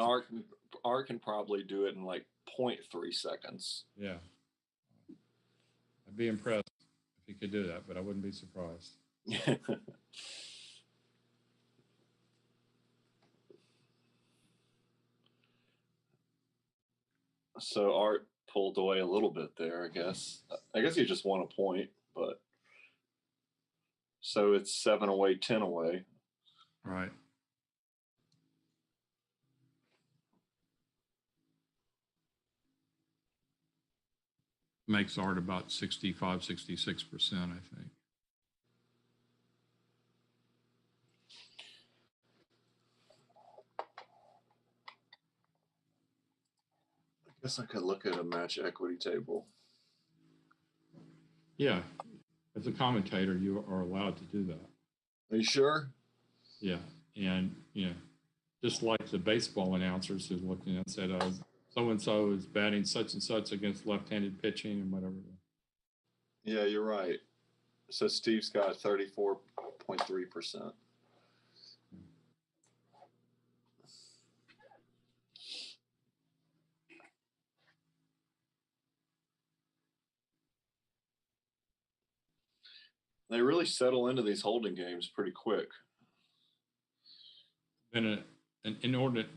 Art can probably do it in like 0.3 seconds. Yeah, I'd be impressed if he could do that, but I wouldn't be surprised. So Art pulled away a little bit there, I guess. I guess he just won a point, but so it's 7 away, 10 away. Right. Makes Art about 65, 66%, I think. I guess I could look at a match equity table. Yeah. As a commentator, you are allowed to do that. Are you sure? Yeah. And, just like the baseball announcers who looked and said, so-and-so is batting such and such against left-handed pitching and whatever. Yeah, you're right. So Steve's got 34.3%. They really settle into these holding games pretty quick. Been an inordinate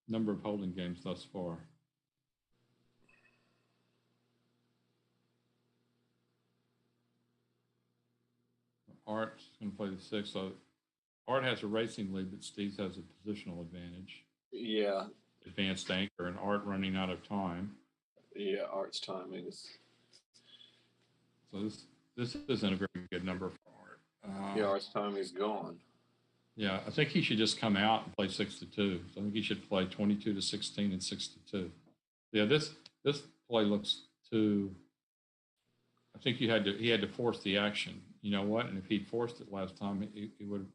number of holding games thus far. Art's going to play the 6. So Art has a racing lead, but Steve has a positional advantage. Yeah. Advanced anchor and Art running out of time. Yeah, Art's timing is. So this isn't a very good number for Art. Yeah, Art's timing is gone. Yeah, I think he should just come out and play 6-2. So I think he should play 22-16 and 6-2. Yeah, this play looks too. I think he had to force the action. You know what? And if he'd forced it last time, he would have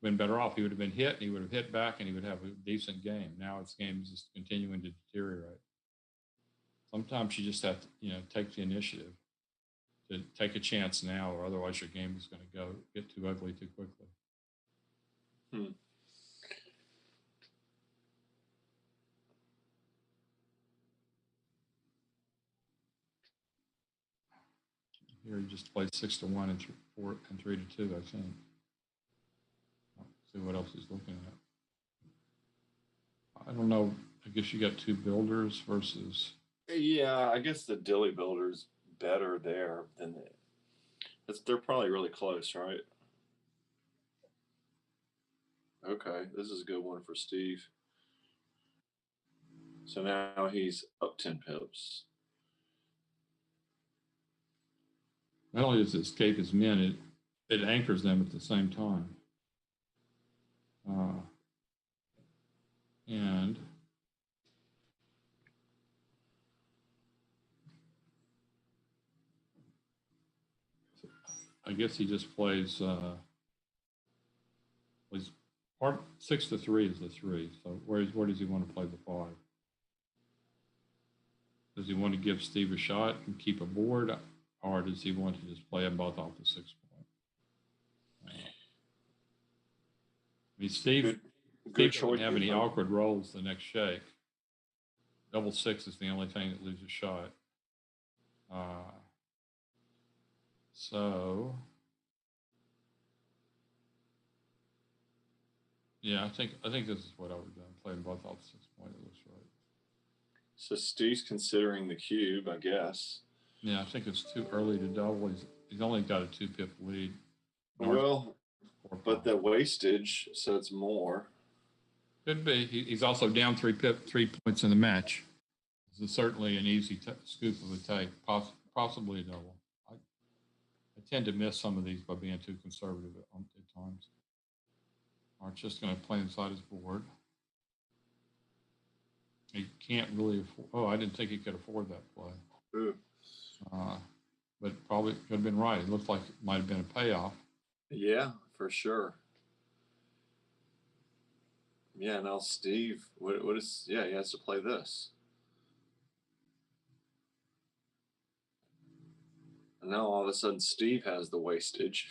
been better off. He would have been hit, and he would have hit back, and he would have a decent game. Now his game is just continuing to deteriorate. Sometimes you just have to, take the initiative to take a chance now, or otherwise your game is going to get too ugly too quickly. Here he just plays 6-1 and 4 and 3-2, I think. Let's see what else he's looking at. I don't know. I guess you got 2 builders versus. Yeah, I guess the Dilly builder's better there than they're probably really close, right? Okay, this is a good one for Steve. So now he's up 10 pips. Not only does it escape his men, it anchors them at the same time. And I guess he just plays. Part 6 to 3 is the 3. So where does he want to play the 5? Does he want to give Steve a shot and keep a board, or does he want to just play them both off the 6 point? I mean, Steve doesn't have any awkward rolls the next shake. Double 6 is the only thing that loses a shot. So, yeah, I think this is what I would have done. Play them both off the 6 point. It looks right. So Steve's considering the cube, I guess. Yeah, I think it's too early to double. He's only got a 2-pip lead. Well, but the wastage, so it's more. Could be. He's also down 3 points in the match. This is certainly an easy scoop of a take, possibly a double. I tend to miss some of these by being too conservative at times. Art's just going to play inside his board. He can't really afford. Oh, I didn't think he could afford that play. But probably could have been right. It looked like it might have been a payoff. Yeah, for sure. Yeah, now Steve, what is? Yeah, he has to play this. And now all of a sudden Steve has the wastage.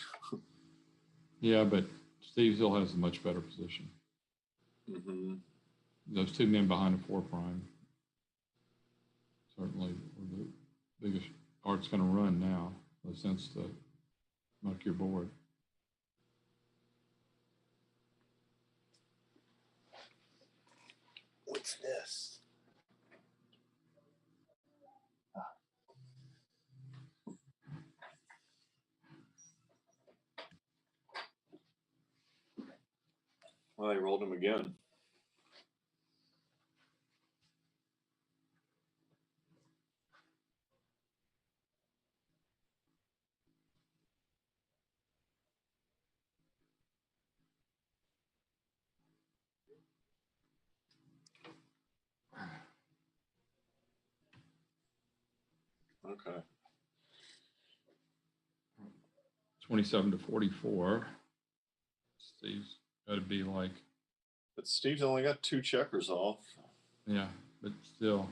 Yeah, but Steve still has a much better position. Mm-hmm. Those 2 men behind a 4 prime certainly were the biggest Art's going to run now, in a sense to muck your board. What's this? Well, they rolled him again. Okay. 27 to 44. Steve's got to be like. But Steve's only got 2 checkers off. Yeah, but still.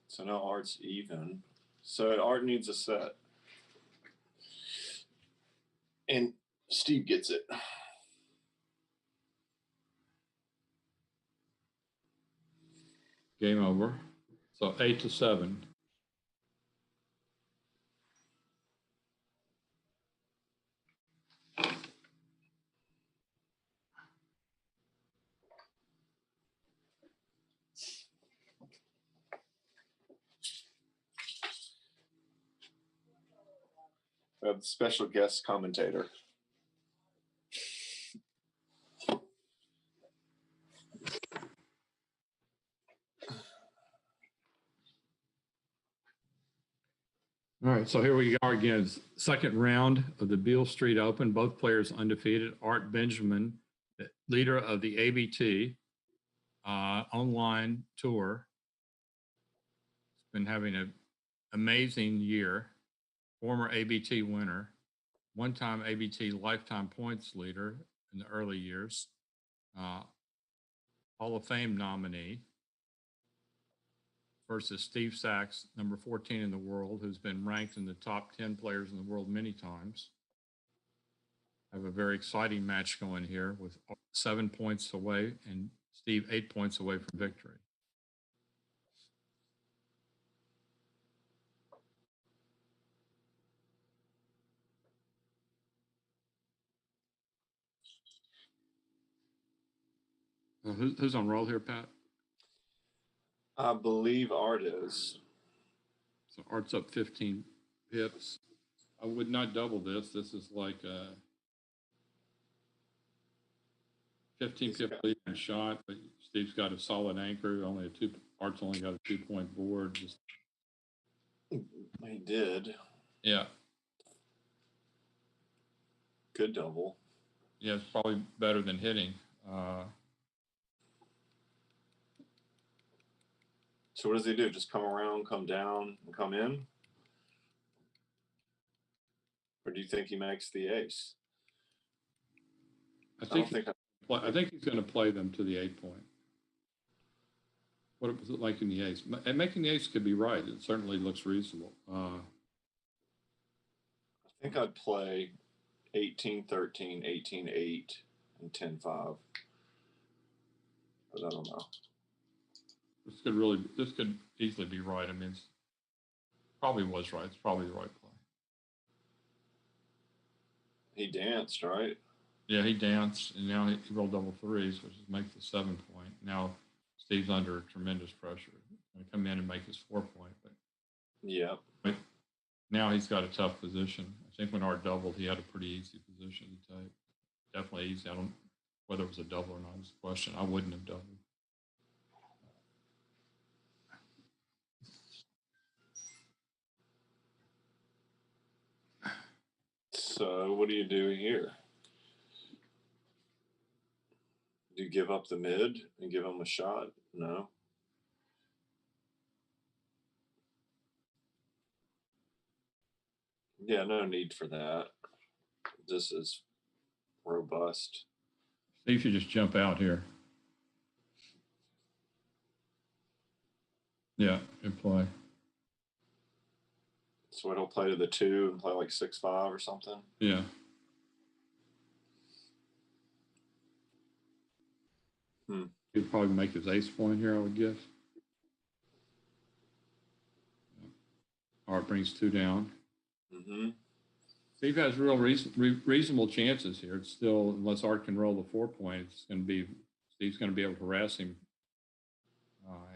So now Art's even. So Art needs a set. And Steve gets it. Game over. So 8 to 7. We have a special guest commentator. All right, so here we are again. Second round of the Beale Street Open. Both players undefeated. Art Benjamin, the leader of the ABT online tour. He's been having an amazing year. Former ABT winner. One-time ABT lifetime points leader in the early years. Hall of Fame nominee. Versus Steve Sax, number 14 in the world, who's been ranked in the top 10 players in the world many times. Have a very exciting match going here with 7 points away and Steve 8 points away from victory. Who's on roll here, Pat? I believe Art is. So Art's up 15 pips. I would not double this. This is like a 15 pip lead and shot, but Steve's got a solid anchor. Art's only got a 2-point board. He did. Yeah. Good double. Yeah, it's probably better than hitting. So what does he do? Just come around, come down, and come in? do you think he makes the ace? I think he's going to play them to the 8 point. What was it like in the ace? And making the ace could be right. It certainly looks reasonable. I think I'd play 18-13, 18-8, and 10-5. But I don't know. This could easily be right. I mean, it probably was right. It's probably the right play. He danced, right? Yeah, he danced, and now he rolled double threes, which makes the 7 point. Now Steve's under tremendous pressure. He's going to come in and make his 4 point. Yeah. But now he's got a tough position. I think when Art doubled, he had a pretty easy position to take. Definitely easy. I don't know whether it was a double or not is the question. I wouldn't have doubled. So what do you do here? Do you give up the mid and give him a shot? No. Yeah, no need for that. This is robust. Steve should just jump out here. Yeah, good play. So he'll play to the 2 and play like 6-5 or something? Yeah. He'd probably make his ace point here, I would guess. Art brings 2 down. Mm-hmm. Steve has real reasonable chances here. It's still, unless Art can roll the 4 point, Steve's going to be able to harass him.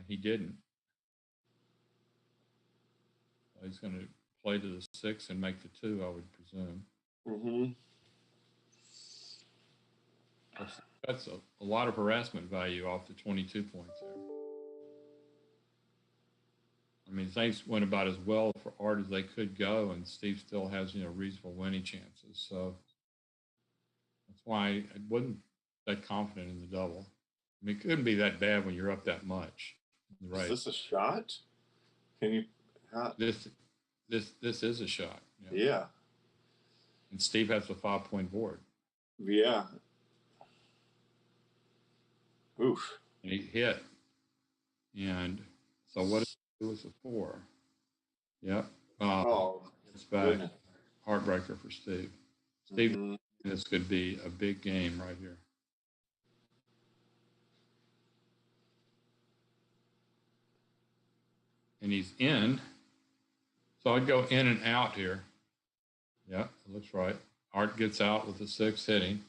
He didn't. He's going to play to the 6 and make the 2, I would presume. Mm-hmm. That's a lot of harassment value off the 22 points there. I mean, things went about as well for Art as they could go, and Steve still has, reasonable winning chances. So that's why I wasn't that confident in the double. I mean, it couldn't be that bad when you're up that much. Right. Is this a shot? Can you? This is a shot. Yeah. And Steve has a 5 point board. Yeah. Oof. And he hit. And so what it was a 4. Yep. It's back. Goodness. Heartbreaker for Steve. Steve, Mm-hmm. This could be a big game right here. And he's in. So I'd go in and out here. Yeah, it looks right. Art gets out with the 6 hitting.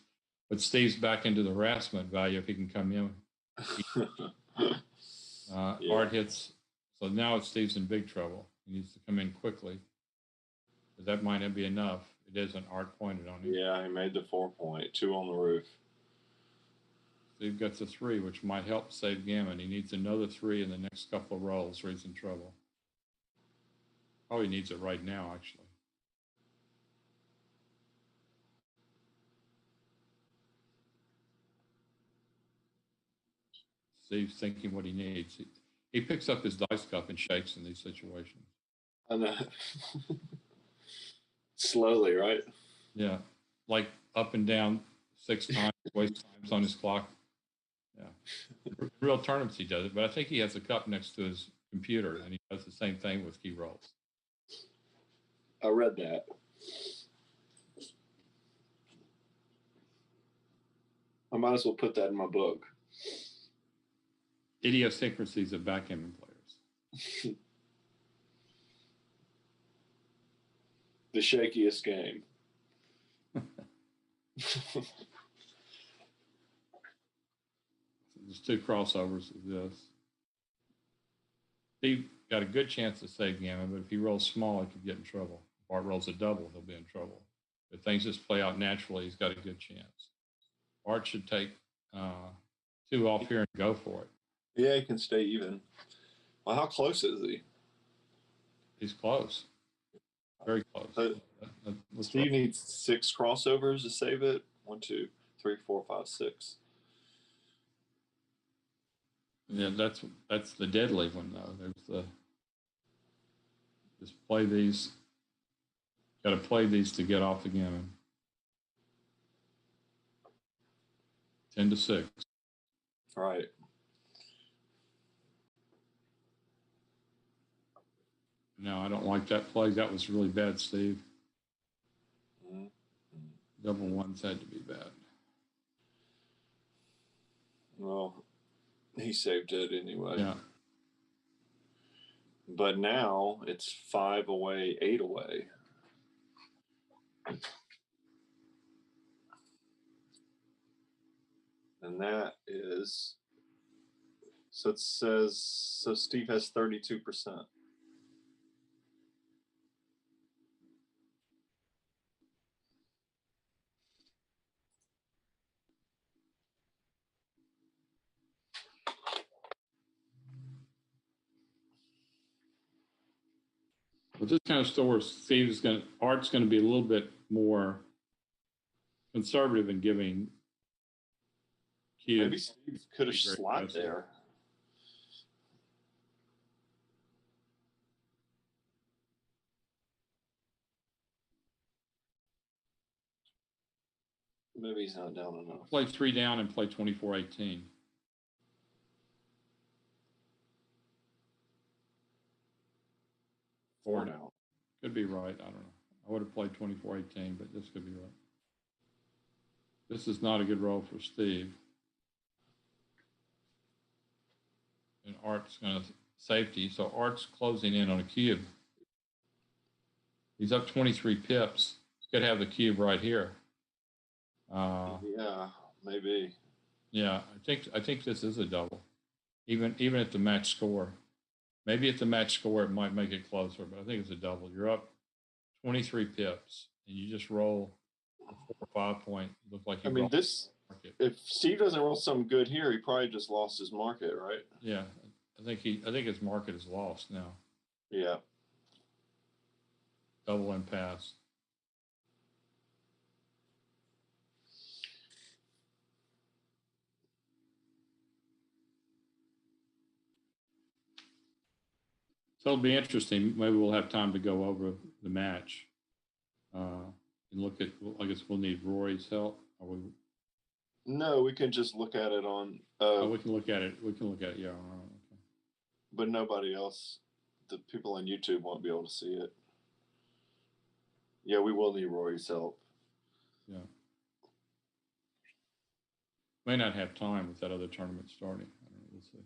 But Steve's back into the harassment value if he can come in. Yeah. Art hits. So now Steve's in big trouble. He needs to come in quickly. But that might not be enough. It isn't. Art pointed on him. Yeah, he made the 4 point. 2 on the roof. Steve gets a 3, which might help save Gammon. He needs another 3 in the next couple of rolls or he's in trouble. Probably needs it right now, actually. Steve's thinking what he needs. He picks up his dice cup and shakes in these situations. I know. Slowly, right? Yeah, like up and down 6 times, waste times on his clock. Yeah, real tournaments he does it, but I think he has a cup next to his computer, and he does the same thing with key rolls. I read that. I might as well put that in my book. Idiosyncrasies of backgammon players. The shakiest game. There's 2 crossovers of this. Steve got a good chance to save Gammon, but if he rolls small, he could get in trouble. If Art rolls a double, he'll be in trouble. If things just play out naturally, he's got a good chance. Art should take 2 off here and go for it. Yeah, he can stay even. Well, how close is he? He's close. Very close. Steve needs 6 crossovers to save it. 1, 2, 3, 4, 5, 6. Yeah, that's the deadly one though. There's the just play these Got to play these to get off the gammon. 10-6. Right. No, I don't like that play. That was really bad, Steve. Mm-hmm. Double ones had to be bad. Well, he saved it anyway. Yeah. But now it's 5 away, 8 away. And that is, so it says, so Steve has 32%. With this kind of store, Art's going to be a little bit more conservative in giving cubes. Maybe Steve could have slot there. Maybe he's not down enough. Play 3 down and play 24-18. Four down. Could be right. I don't know. I would have played 24-18, but this could be right. This is not a good roll for Steve. And Art's going to safety. So Art's closing in on a cube. He's up 23 pips. Could have the cube right here. Yeah, maybe. Yeah, I think this is a double, even at the match score. Maybe at the match score it might make it closer, but I think it's a double. You're up 23 pips, and you just roll a 4 or 5 point. Look like you. I mean, this. If Steve doesn't roll something good here, he probably just lost his market, right? Yeah, I think his market is lost now. Yeah. Double and pass. So it'll be interesting. Maybe we'll have time to go over the match and look at. I guess we'll need Rory's help. No, we can just look at it on. We can look at it. We can look at it. Yeah. Okay. But nobody else, the people on YouTube won't be able to see it. Yeah, we will need Rory's help. Yeah. May not have time with that other tournament starting. I don't know. We'll see.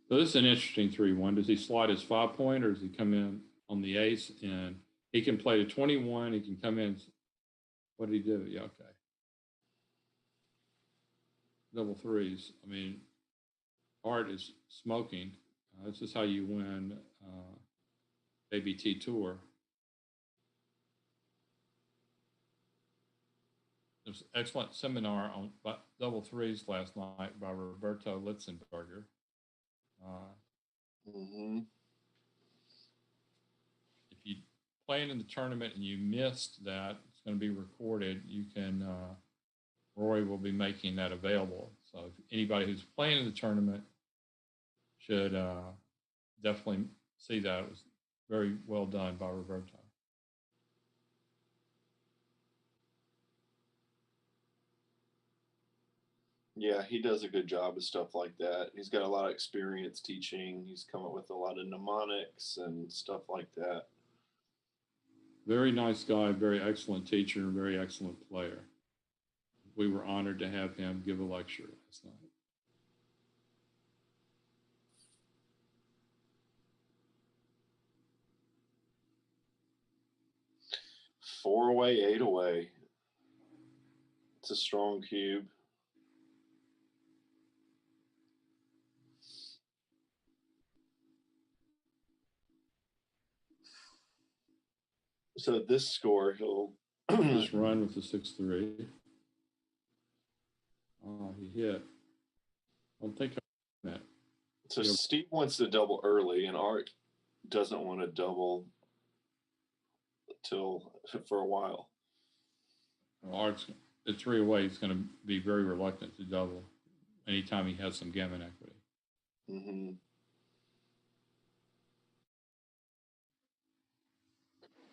So this is an interesting 3-1. Does he slide his 5 point, or does he come in on the ace? And he can play to 21. He can come in. What did he do? Yeah, okay. Double threes. I mean, Art is smoking. This is how you win ABT Tour. There's an excellent seminar on double threes last night by Roberto Litzenberger. If you playing in the tournament and you missed that, it's going to be recorded. You can, Rory will be making that available. So if anybody who's playing in the tournament should definitely see that. It was very well done by Roberto. Yeah, he does a good job of stuff like that. He's got a lot of experience teaching. He's come up with a lot of mnemonics and stuff like that. Very nice guy, very excellent teacher, and very excellent player. We were honored to have him give a lecture last night. Four away, 8 away. It's a strong cube. So this score, he'll just run with the 6-3. Oh, he hit. I don't think that. So Steve wants to double early, and Art doesn't want to double for a while. Art's at 3 away, he's going to be very reluctant to double anytime he has some gammon equity. Mm-hmm.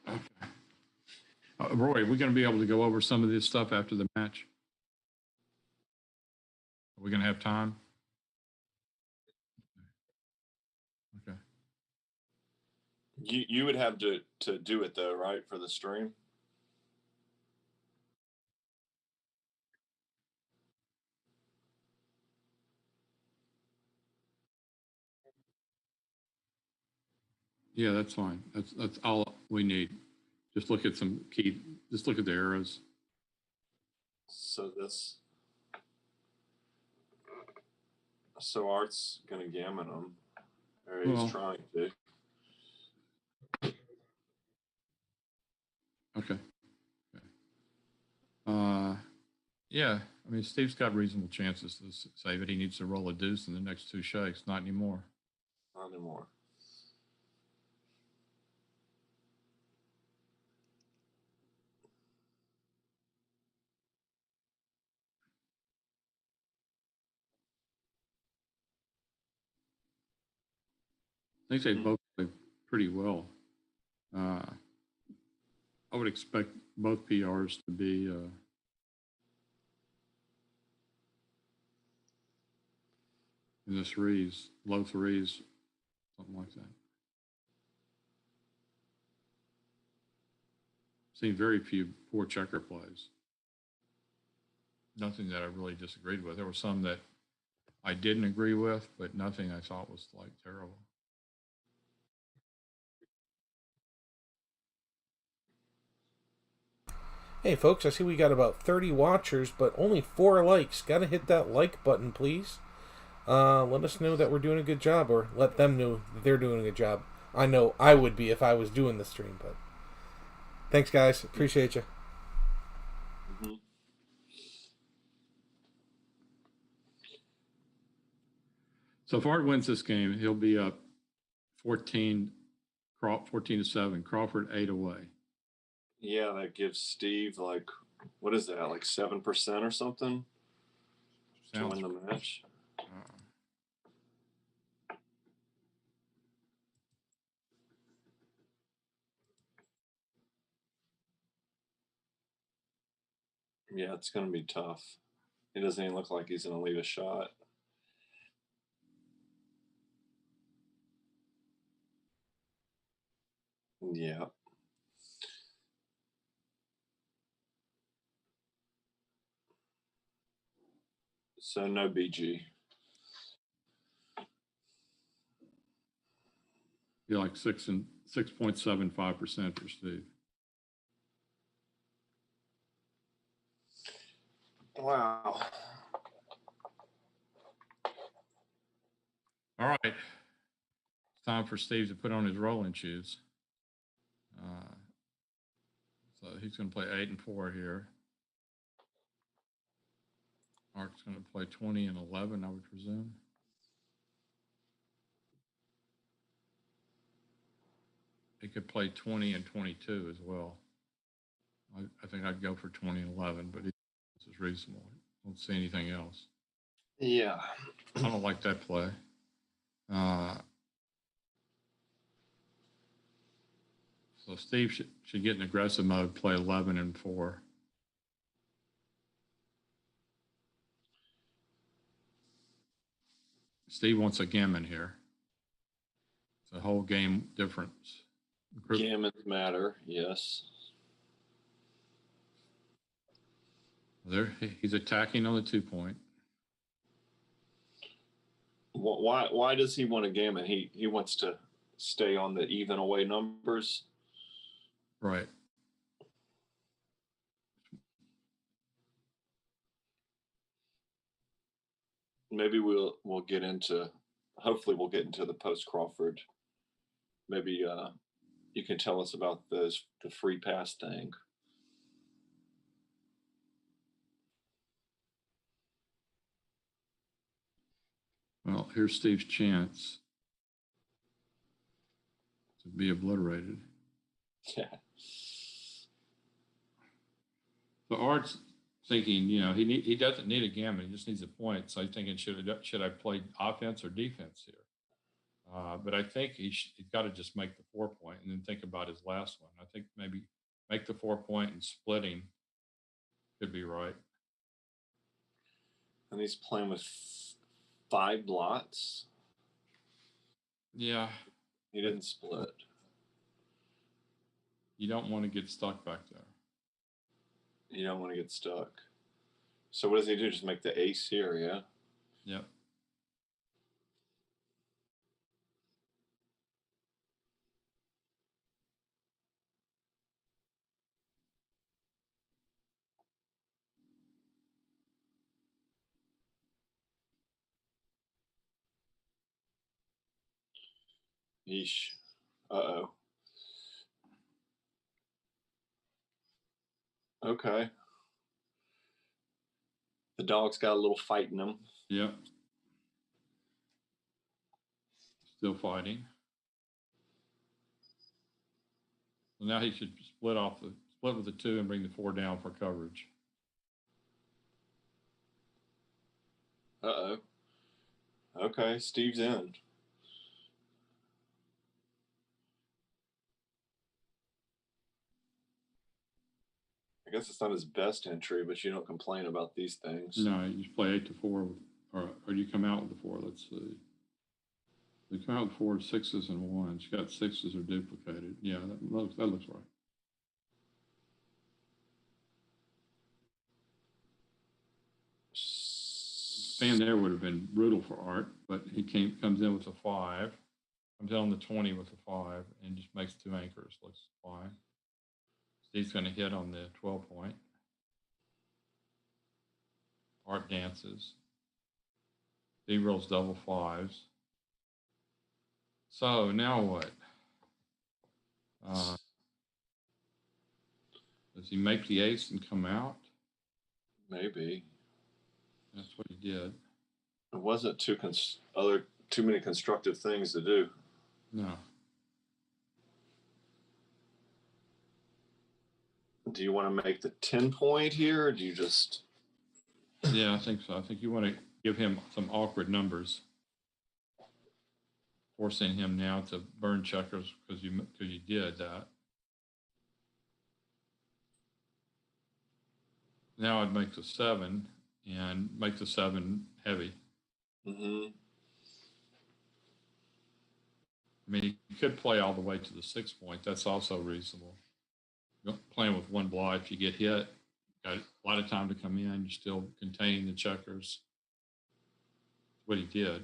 Okay. Roy, are we going to be able to go over some of this stuff after the match? Are we going to have time? Okay. You would have to do it though, right, for the stream? Yeah, that's fine. That's all we need. Just look at some key. Just look at the arrows. So Art's gonna gammon him, or he's Well, trying to. Okay. Yeah. I mean, Steve's got reasonable chances to say that he needs to roll a deuce in the next 2 shakes. Not anymore. Not anymore. I think they both play pretty well. I would expect both PRs to be in the threes, low threes, something like that. Seen very few poor checker plays. Nothing that I really disagreed with. There were some that I didn't agree with, but nothing I thought was like terrible. Hey folks, I see we got about 30 watchers, but only 4 likes. Gotta hit that like button, please. Let us know that we're doing a good job, or let them know that they're doing a good job. I know I would be if I was doing the stream, but thanks guys, appreciate you. Mm-hmm. So if Art wins this game, he'll be up 14 to 7. Crawford 8 away. Yeah, that gives Steve like, what is that, like 7% or something to win the match? Yeah, it's going to be tough. It doesn't even look like he's going to leave a shot. Yeah. So no BG. You're like 6.75% for Steve. Wow. All right. It's time for Steve to put on his rolling shoes. So he's going to play 8 and 4 here. Art's going to play 20 and 11, I would presume. He could play 20 and 22 as well. I think I'd go for 20 and 11, but this is reasonable. I don't see anything else. Yeah. I don't like that play. So Steve should get in aggressive mode, play 11 and 4. Steve wants a gammon here. It's a whole game difference. Gammons matter, yes. There, he's attacking on the 2-point. Why does he want a gammon? He wants to stay on the even away numbers. Right. Maybe we'll get into. Hopefully, we'll get into the post Crawford. Maybe you can tell us about the free pass thing. Well, here's Steve's chance to be obliterated. Yeah. So Art's thinking, he doesn't need a gammon. He just needs a point. So I'm thinking, should I play offense or defense here? But I think he's got to just make the 4 point and then think about his last one. I think maybe make the 4 point and splitting could be right. And he's playing with 5 blots. Yeah. He didn't split. You don't want to get stuck back there. You don't want to get stuck. So what does he do? Just make the ace here, yeah? Yep. Yeesh. Uh-oh. Okay. The dog's got a little fight in him. Yep. Still fighting. So now he should split with the 2 and bring the 4 down for coverage. Uh-oh. Okay, Steve's in. I guess it's not his best entry, but you don't complain about these things. No, you just play 8 to 4, or you come out with the 4. Let's see. You come out with 4 6s and 1s. You got 6s are duplicated. Yeah, that looks right. Stand there would have been brutal for Art, but he comes in with a 5, comes in on the 20 with a 5, and just makes 2 anchors. Looks fine. Steve's going to hit on the 12 point. Art dances. Steve rolls double 5s. So now what? Does he make the ace and come out? Maybe. That's what he did. It wasn't too many constructive things to do. No. Do you want to make the 10 point here, or do you just... Yeah, I think so. I think you want to give him some awkward numbers, forcing him now to burn checkers because you did that. Now I'd make the 7 and make the 7 heavy. Mm-hmm. I mean, you could play all the way to the 6 point. That's also reasonable. You're playing with 1 blot, if you get hit, got a lot of time to come in. You're still containing the checkers. That's what he did.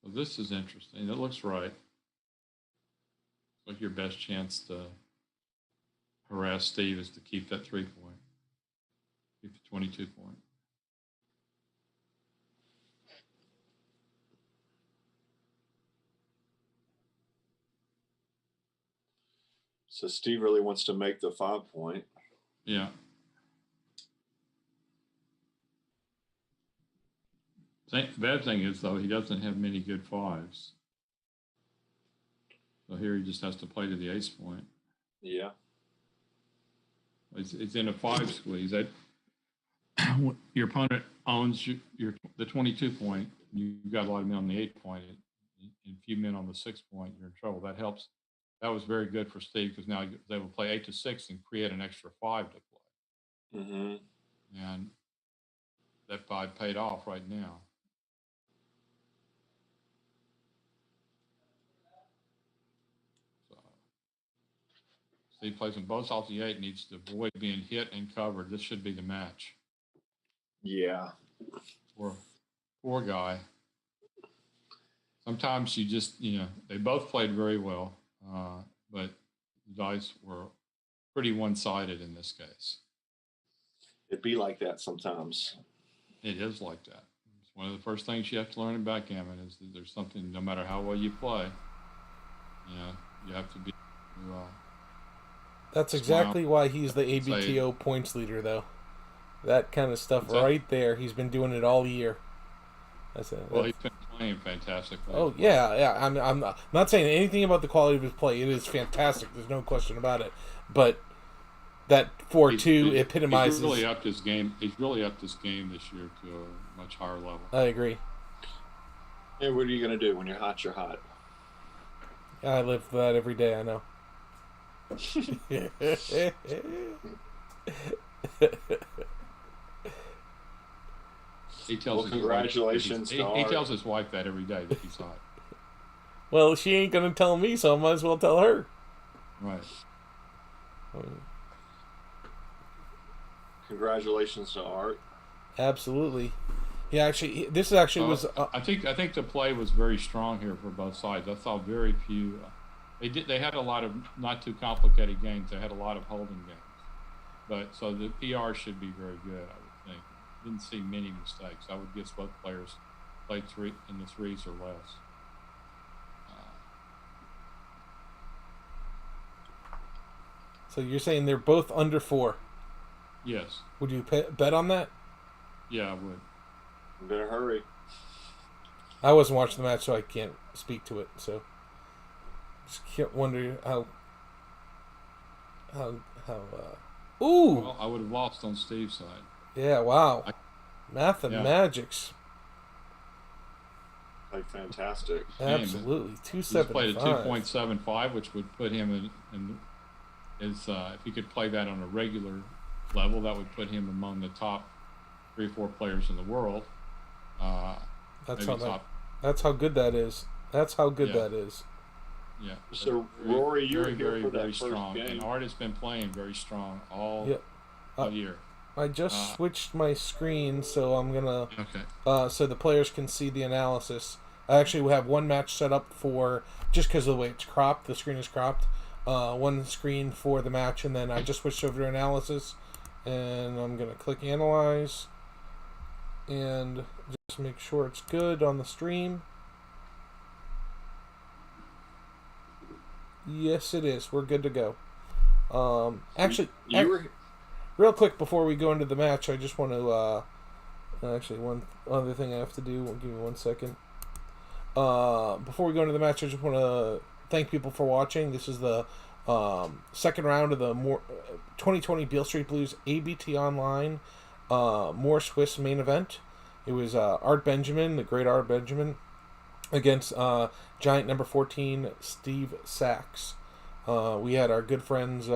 So this is interesting. It looks right. Looks like your best chance to harass Steve is to keep that 3 point. Keep the 22 point. So Steve really wants to make the 5 point. Yeah. Bad thing is, though, he doesn't have many good 5s. So here he just has to play to the ace point. Yeah. It's in a 5 squeeze. Your opponent owns the 22 point. You've got a lot of men on the 8 point. And a few men on the 6 point, you're in trouble. That helps. That was very good for Steve because now he's able to play 8 to 6 and create an extra 5 to play. Mm-hmm. And that 5 paid off right now. So Steve plays them both off the 8, needs to avoid being hit and covered. This should be the match. Yeah. Poor guy. Sometimes you just, they both played very well, but the dice were pretty one-sided in this case. It'd be like that sometimes. It is like that. It's one of the first things you have to learn in backgammon is that there's something, no matter how well you play, you have to be. That's exactly why he's the ABTO points leader, though. That kind of stuff right there. He's been doing it all year. Well, he's been playing fantastically. Oh yeah. I'm not saying anything about the quality of his play. It is fantastic. There's no question about it. But that 4-2 epitomizes. He's really upped his game. He's really upped his game this year to a much higher level. I agree. Yeah, what are you gonna do when you're hot? You're hot. I live for that every day. I know. He tells congratulations. He tells his wife that every day that he's hot. Well, she ain't gonna tell me, so I might as well tell her. Right. Congratulations to Art. Absolutely. Yeah, actually, this actually was. I think the play was very strong here for both sides. I saw very few. They had a lot of not too complicated games. They had a lot of holding games, but so the PR should be very good. I would think. Didn't see many mistakes. I would guess both players played in the threes or less. So you're saying they're both under 4? Yes. Would you bet on that? Yeah, I would. You better hurry. I wasn't watching the match, so I can't speak to it. So just can't wonder how. Ooh. Well, I would have lost on Steve's side. Yeah. Wow. Mathematics. Like fantastic. Absolutely. He's 275. played a 2.75, which would put him in if he could play that on a regular level, that would put him among the top 3 or 4 players in the world. That's how good that is. That's how good that is. Yeah. So Rory, you were here very, for that very first strong, game. and Art has been playing very strong all year. I just switched my screen, so I'm gonna. Okay. So the players can see the analysis. I actually have one match set up for just because of the way it's cropped. The screen is cropped. One screen for the match, and then I just switched over to analysis, and I'm gonna click analyze, and just make sure it's good on the stream. Yes, it is. We're good to go. Actually, real quick before we go into the match, I just want to actually one other thing I have to do. Give me 1 second. Before we go into the match, I just want to thank people for watching. This is the second round of the 2020 Beale Street Blues ABT Online More Swiss main event. It was Art Benjamin, the great Art Benjamin, against Giant number 14 Steve Sax. We had our good friends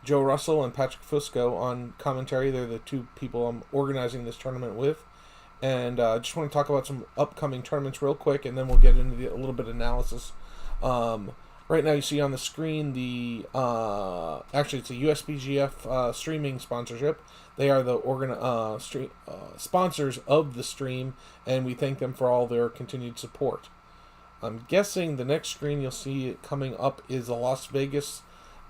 Joe Russell and Patrick Fusco on commentary. They're the 2 people I'm organizing this tournament with. And I just want to talk about some upcoming tournaments real quick, and then we'll get into a little bit of analysis. Right now you see on the screen the actually it's a USBGF streaming sponsorship. They are the sponsors of the stream, and we thank them for all their continued support. I'm guessing the next screen you'll see coming up is the Las Vegas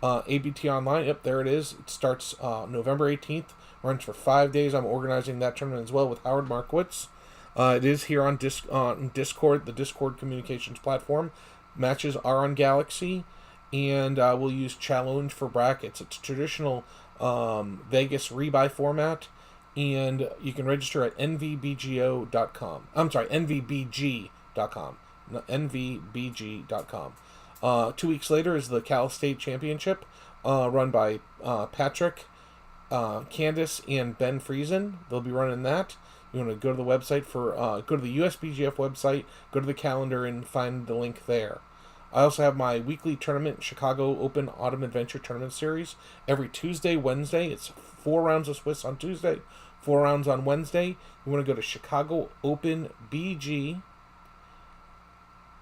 ABT Online. Yep, there it is. It starts November 18th, runs for 5 days. I'm organizing that tournament as well with Howard Markowitz. It is here on Discord, the Discord communications platform. Matches are on Galaxy, and we'll use challenge for brackets. It's traditional Vegas rebuy format, and you can register at nvbgo.com. I'm sorry, nvbg.com. nvbg.com. 2 weeks later is the Cal State Championship, run by Patrick, Candace, and Ben Friesen. They'll be running that. You want to go to the website for go to the USBGF website, go to the calendar, and find the link there. I also have my weekly tournament, Chicago Open Autumn Adventure Tournament Series. Every Tuesday, Wednesday, it's 4 rounds of Swiss on Tuesday, 4 rounds on Wednesday. You want to go to Chicago Open BG,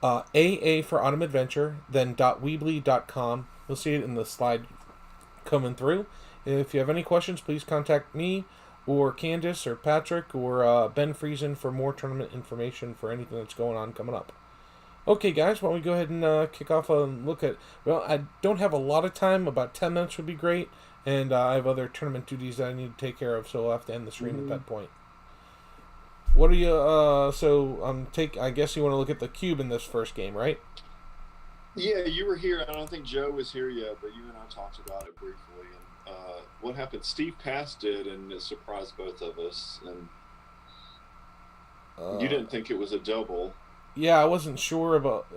AA for Autumn Adventure, then .weebly.com. You'll see it in the slide coming through. If you have any questions, please contact me or Candace or Patrick or Ben Friesen for more tournament information for anything that's going on coming up. Okay, guys, why don't we go ahead and kick off and look at... Well, I don't have a lot of time. About 10 minutes would be great. And I have other tournament duties that I need to take care of, so I'll have to end the stream at that point. What are you... I guess you want to look at the cube in this first game, right? Yeah, you were here. I don't think Joe was here yet, but you and I talked about it briefly. And what happened? Steve passed it, and it surprised both of us. And You didn't think it was a double. Yeah, I wasn't sure about.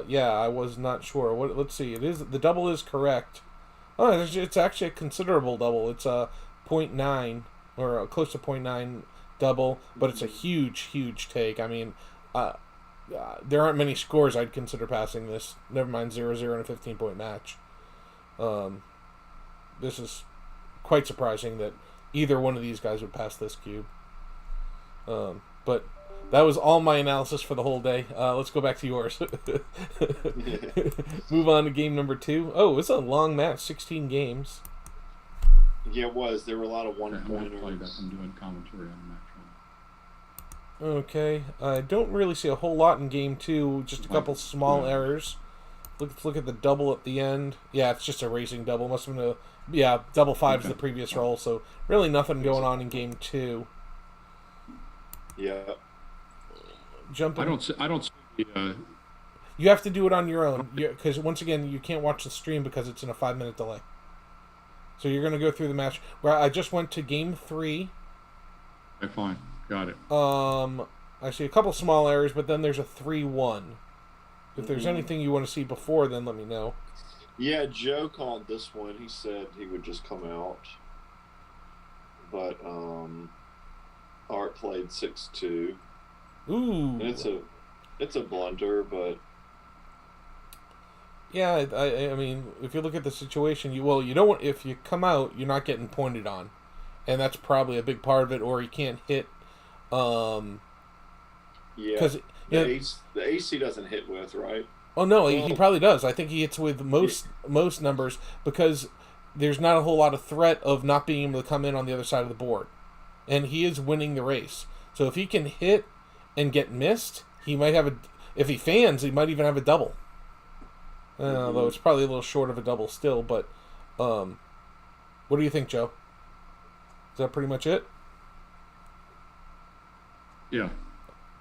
Yeah, I was not sure. What? Let's see. It is the double is correct. Oh, it's actually a considerable double. It's a 0.9 or close to 0.9 double, but it's a huge take. I mean, there aren't many scores I'd consider passing this. Never mind 0-0 in a 15-point match. This is quite surprising that either one of these guys would pass this cube. But that was all my analysis for the whole day. Let's go back to yours. Move on to game number 2. Oh, it's a long match, 16 games. Yeah, it was. There were a lot of I'm one-pointers. doing commentary on the match. Okay, I don't really see a whole lot in game 2. Just a couple small errors. Let's look at the double at the end. Yeah, it's just a racing double. Must have been double 5's the previous roll. So really nothing going on in game 2. Yeah. Jumping. I don't see the. You have to do it on your own because once again you can't watch the stream because it's in a 5-minute delay. So you're going to go through the match where I just went to game 3. Okay, fine, got it. I see a couple small errors, but then there's a 3-1. If there's anything you want to see before, then let me know. Yeah, Joe called this one. He said he would just come out, but Art played 6-2. Ooh, And it's a blunder, but yeah. I mean, if you look at the situation, you don't want, if you come out, you're not getting pointed on, and that's probably a big part of it. Or you can't hit. yeah, because the AC doesn't hit with, right? Oh no, he probably does. I think he hits with most numbers because there's not a whole lot of threat of not being able to come in on the other side of the board, and he is winning the race. So if he can hit and get missed, he might have if he fans, he might even have a double. Although it's probably a little short of a double still. But what do you think, Joe? Is that pretty much it? Yeah.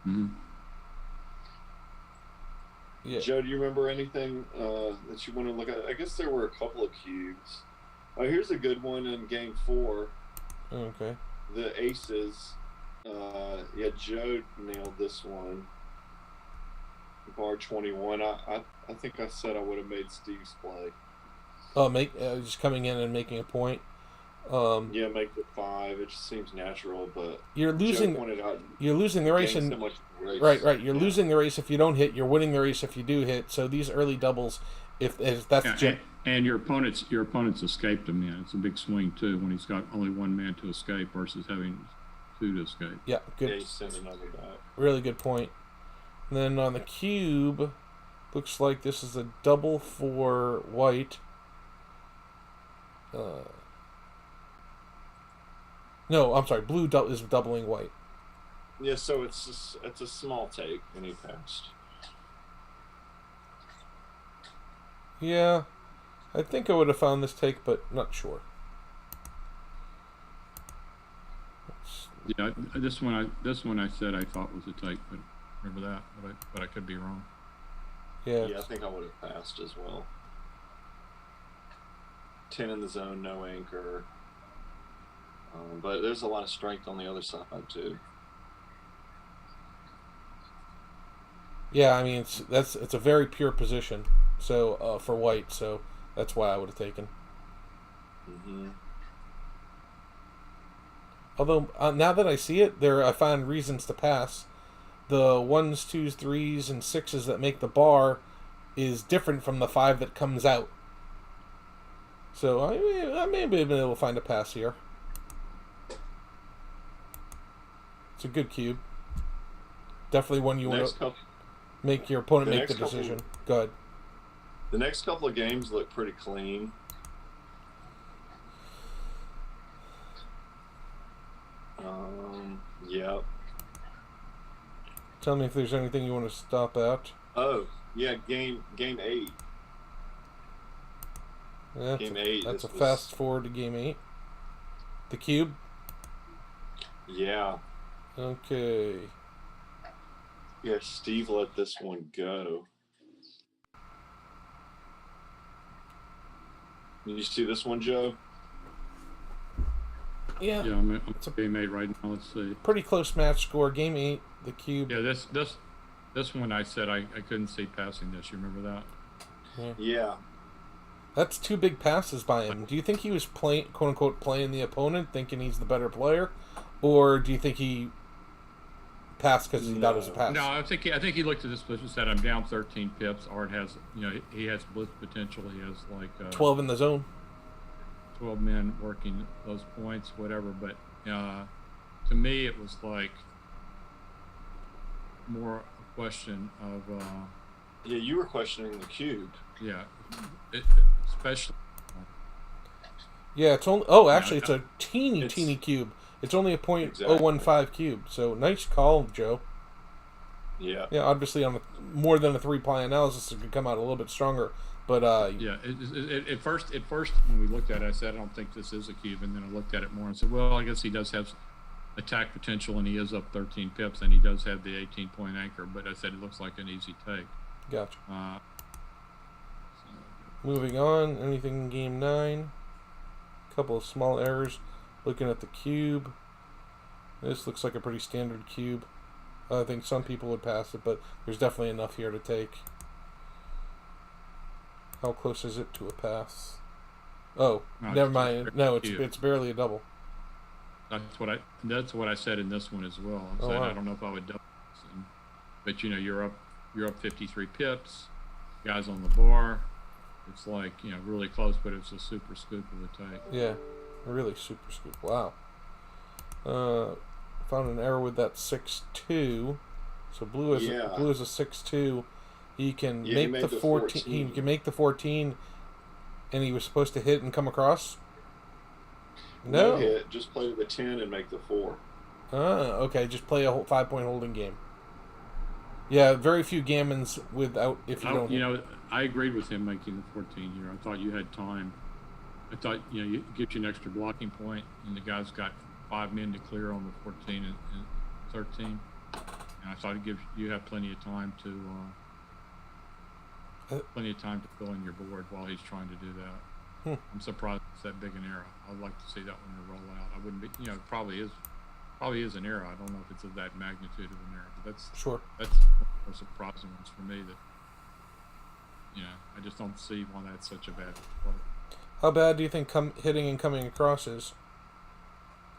Mm-hmm. Yeah. Joe, do you remember anything that you want to look at? I guess there were a couple of cubes. Oh, here's a good one in game 4. Okay. The aces. Yeah, Joe nailed this one. Bar 21. I think I said I would have made Steve's play. Just coming in and making a point. Yeah, make it 5. It just seems natural, but you're losing. Joe pointed out, You're losing the race, and so much race. right. You're losing the race if you don't hit. You're winning the race if you do hit. So these early doubles, if that's and your opponents escaped him. Yeah, it's a big swing too when he's got only one man to escape versus having 2 to escape. Yeah, good. Yeah, you send another back. Really good point. And then on the cube, looks like this is a double for white. No, I'm sorry. Blue is doubling white. Yeah, so it's a small take, and he passed. Yeah, I think I would have found this take, but not sure. Yeah, this one I said I thought was a take, but remember that, but I could be wrong. Yeah, I think I would have passed as well. 10 in the zone, no anchor. But there's a lot of strength on the other side too. Yeah, I mean it's a very pure position. So for white, so that's why I would have taken. Mm-hmm. Although now that I see it, I find reasons to pass. The 1s, 2s, 3s, and 6s that make the bar is different from the 5 that comes out. So I may have been able to find a pass here. It's a good cube. Definitely one you want to make your opponent make the decision. Go ahead. The next couple of games look pretty clean. Yeah. Tell me if there's anything you want to stop at. Oh, yeah, game 8. Yeah, Game 8. That's a fast forward to game 8. The cube? Yeah. Okay. Yeah, Steve let this one go. Did you see this one, Joe? Yeah. Yeah, I'm game 8 right now. Let's see. Pretty close match score. Game 8, the cube. Yeah, this one I said I couldn't see passing this. You remember that? Yeah. That's 2 big passes by him. Do you think he was playing, quote unquote, playing the opponent, thinking he's the better player, or do you think he passed because he thought it was a pass? No, I think he looked at this position and said, "I'm down 13 pips. Art has, he has blitz potential. He has like 12 in the zone. 12 men working those points, whatever." But to me, it was like more a question of. Yeah, you were questioning the cube. Yeah, especially. Yeah, it's only. Oh, actually, it's a teeny cube. It's only a .015 cube. So nice call, Joe. Yeah. Yeah, obviously on more than a 3-ply analysis, it could come out a little bit stronger. But yeah, at first when we looked at it, I said I don't think this is a cube, and then I looked at it more and said, well, I guess he does have attack potential, and he is up 13 pips, and he does have the 18-point anchor. But I said it looks like an easy take. Gotcha. Moving on, anything in game 9? A couple of small errors. Looking at the cube, this looks like a pretty standard cube. I think some people would pass it, but there's definitely enough here to take. How close is it to a pass? Oh, no, never mind. No, it's barely a double. That's what I said in this one as well. I said, I don't know if I would double this, but you're up 53 pips. Guys on the bar. It's like really close, but it's a super scoop of a take. Yeah, really super scoop. Wow. Found an error with that 6-2. So blue is a 6-2. He can make the 14. He can make the 14, and he was supposed to hit and come across. No hit. Just play the 10 and make the 4. Okay. Just play a 5-point holding game. Yeah, very few gammons without if you don't. I agreed with him making the 14 here. I thought you had time. I thought you get you an extra blocking point, and the guy's got 5 men to clear on the 14 and 13. And I thought you have plenty of time to fill in your board while he's trying to do that. I'm surprised it's that big an error. I'd like to see that one roll out. I wouldn't be. It probably is an error. I don't know if it's of that magnitude of an error, but that's one of the surprising ones for me. That I just don't see why that's such a bad play. How bad do you think hitting and coming across is?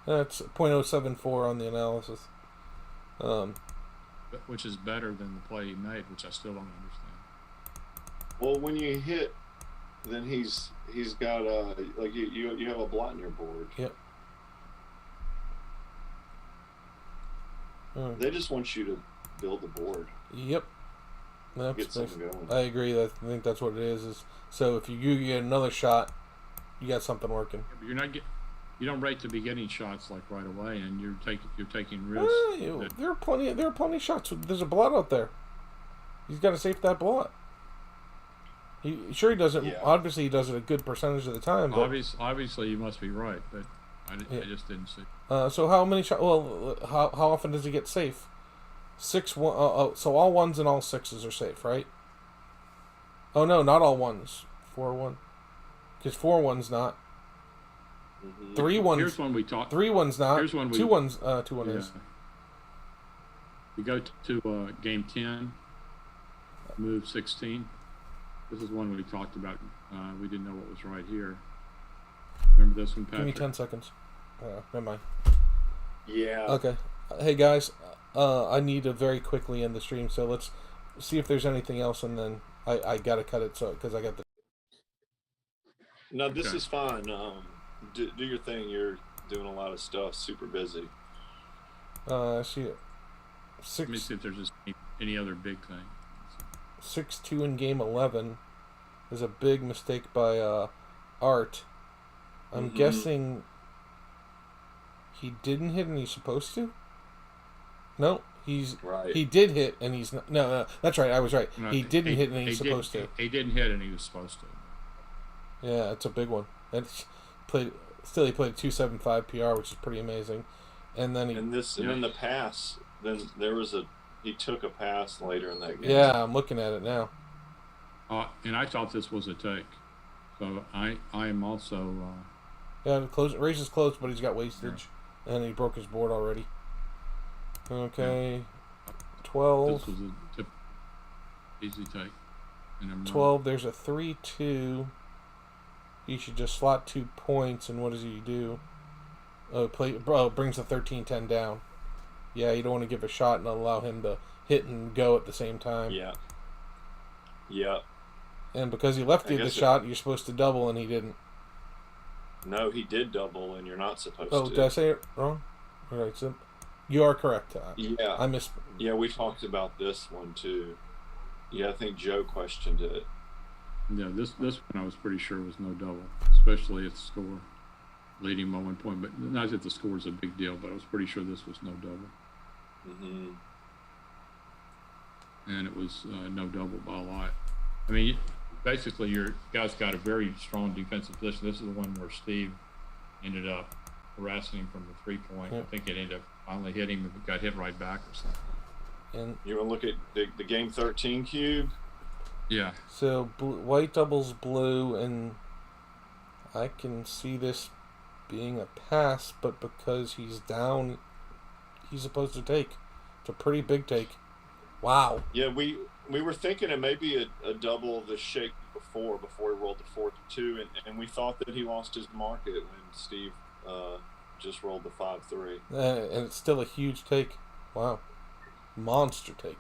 That's .074 on the analysis. Which is better than the play he made, which I still don't understand. Well, when you hit, then he's got you have a blot in your board. Yep. They just want you to build the board. Yep. Get something going. I agree. I think that's what it is. So if you get another shot, you got something working. Yeah, but you don't rate to be getting shots like right away, and you're taking risks. There are plenty of shots. There's a blot out there. He's got to save that blot. He doesn't. Yeah. Obviously, he does it a good percentage of the time. But obviously, you must be right, but I just didn't see. So how many shots? Well, how often does he get safe? 6 1. So all 1s and all 6s are safe, right? Oh no, not all 1s. 4 1. Because 4 1's not. 3 1s. Here's one we talked. 3 1's not. Here's one 2 1s. 2 1 is. We go to game 10. Move 16. This is one we talked about. We didn't know what was right here. Remember this one, Patrick? Give me 10 seconds. Never mind. Yeah. Okay. Hey guys, I need to very quickly end the stream, so let's see if there's anything else, and then I gotta cut it because I got the. No, this is fine. Do your thing. You're doing a lot of stuff. Super busy. I see it. Let me see if there's just any other big thing. 6-2 in game 11 is a big mistake by Art. I'm guessing he didn't hit and he's supposed to. No, he did hit and he's not. No, that's right. I was right. No, he didn't hit and he's supposed to. He didn't hit and he was supposed to. Yeah, it's a big one. And he played 275 PR, which is pretty amazing. And then and then the pass. Then there was he took a pass later in that game. Yeah, I'm looking at it now. And I thought this was a take, so I am also Yeah, race is close, but he's got wastage, and he broke his board already. Okay, 12. This was a easy take. And I'm 12. There's a 3-2. He should just slot 2 points, and what does he do? Brings the 13-10 down. Yeah, you don't want to give a shot and allow him to hit and go at the same time. Yeah. Yeah. And because he left you the shot, you're supposed to double, and he didn't. No, he did double, and you're not supposed to. Oh, did I say it wrong? All right, so you are correct. Yeah. I missed. Yeah, we talked about this one too. Yeah, I think Joe questioned it. Yeah, this one I was pretty sure was no double, especially at the score, leading by 1 point. But not that the score is a big deal, but I was pretty sure this was no double. Mm-hmm. And it was no double by a lot. I mean, basically, your guy's got a very strong defensive position. This is the one where Steve ended up harassing him from the 3-point. Yep. I think it ended up finally hitting him and got hit right back or something. And you want to look at the game 13 cube? Yeah. So white doubles blue, and I can see this being a pass, but because he's down, he's supposed to take. It's a pretty big take. Wow. Yeah, we were thinking it may be a double of the shake before he rolled the 4-2, and we thought that he lost his market when Steve just rolled the 5-3. And it's still a huge take. Wow. Monster take.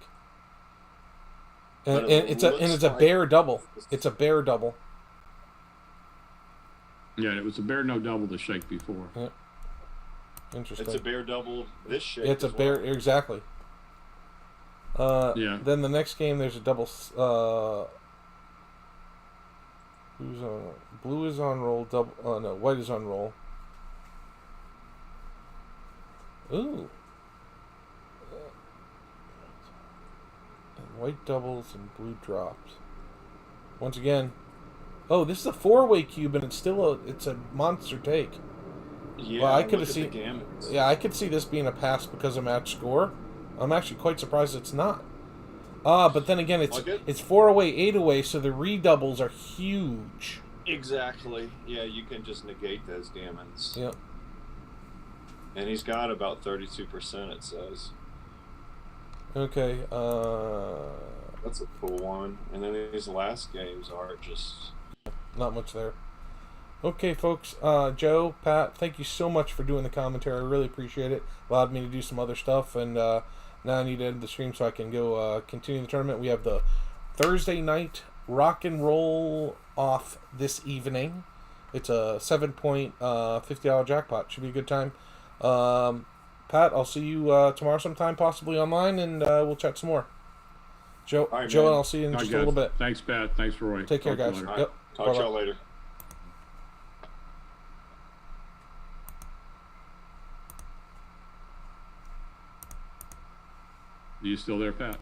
And it's a bear double. It's a bear double. Yeah, it was a bear no double to shake before. Yeah. Interesting. It's a bear double this shake. It's a bear, exactly. Yeah. Then the next game, there's a double. Who's on? Blue is on roll. Double. No, white is on roll. Ooh. And white doubles and blue drops. Once again. Oh, this is a 4-way cube, and it's a monster take. Yeah, well, I could have seen. Gammons. Yeah, I could see this being a pass because of match score. I'm actually quite surprised it's not. But then again, it's 4-away, 8-away, so the redoubles are huge. Exactly. Yeah, you can just negate those gammons. Yep. And he's got about 32%, it says. Okay. That's a cool one. And then these last games are just not much there. Okay, folks. Joe, Pat, thank you so much for doing the commentary. I really appreciate it. Allowed me to do some other stuff, and now I need to end the stream so I can go continue the tournament. We have the Thursday night rock and roll off this evening. It's a 7-point $50 jackpot. Should be a good time. Pat, I'll see you tomorrow sometime, possibly online, and we'll chat some more. Joe, right, and I'll see you in just a little bit. Thanks, Pat. Thanks, Roy. Take care, guys. Yep. Talk to y'all later. Are you still there, Pat?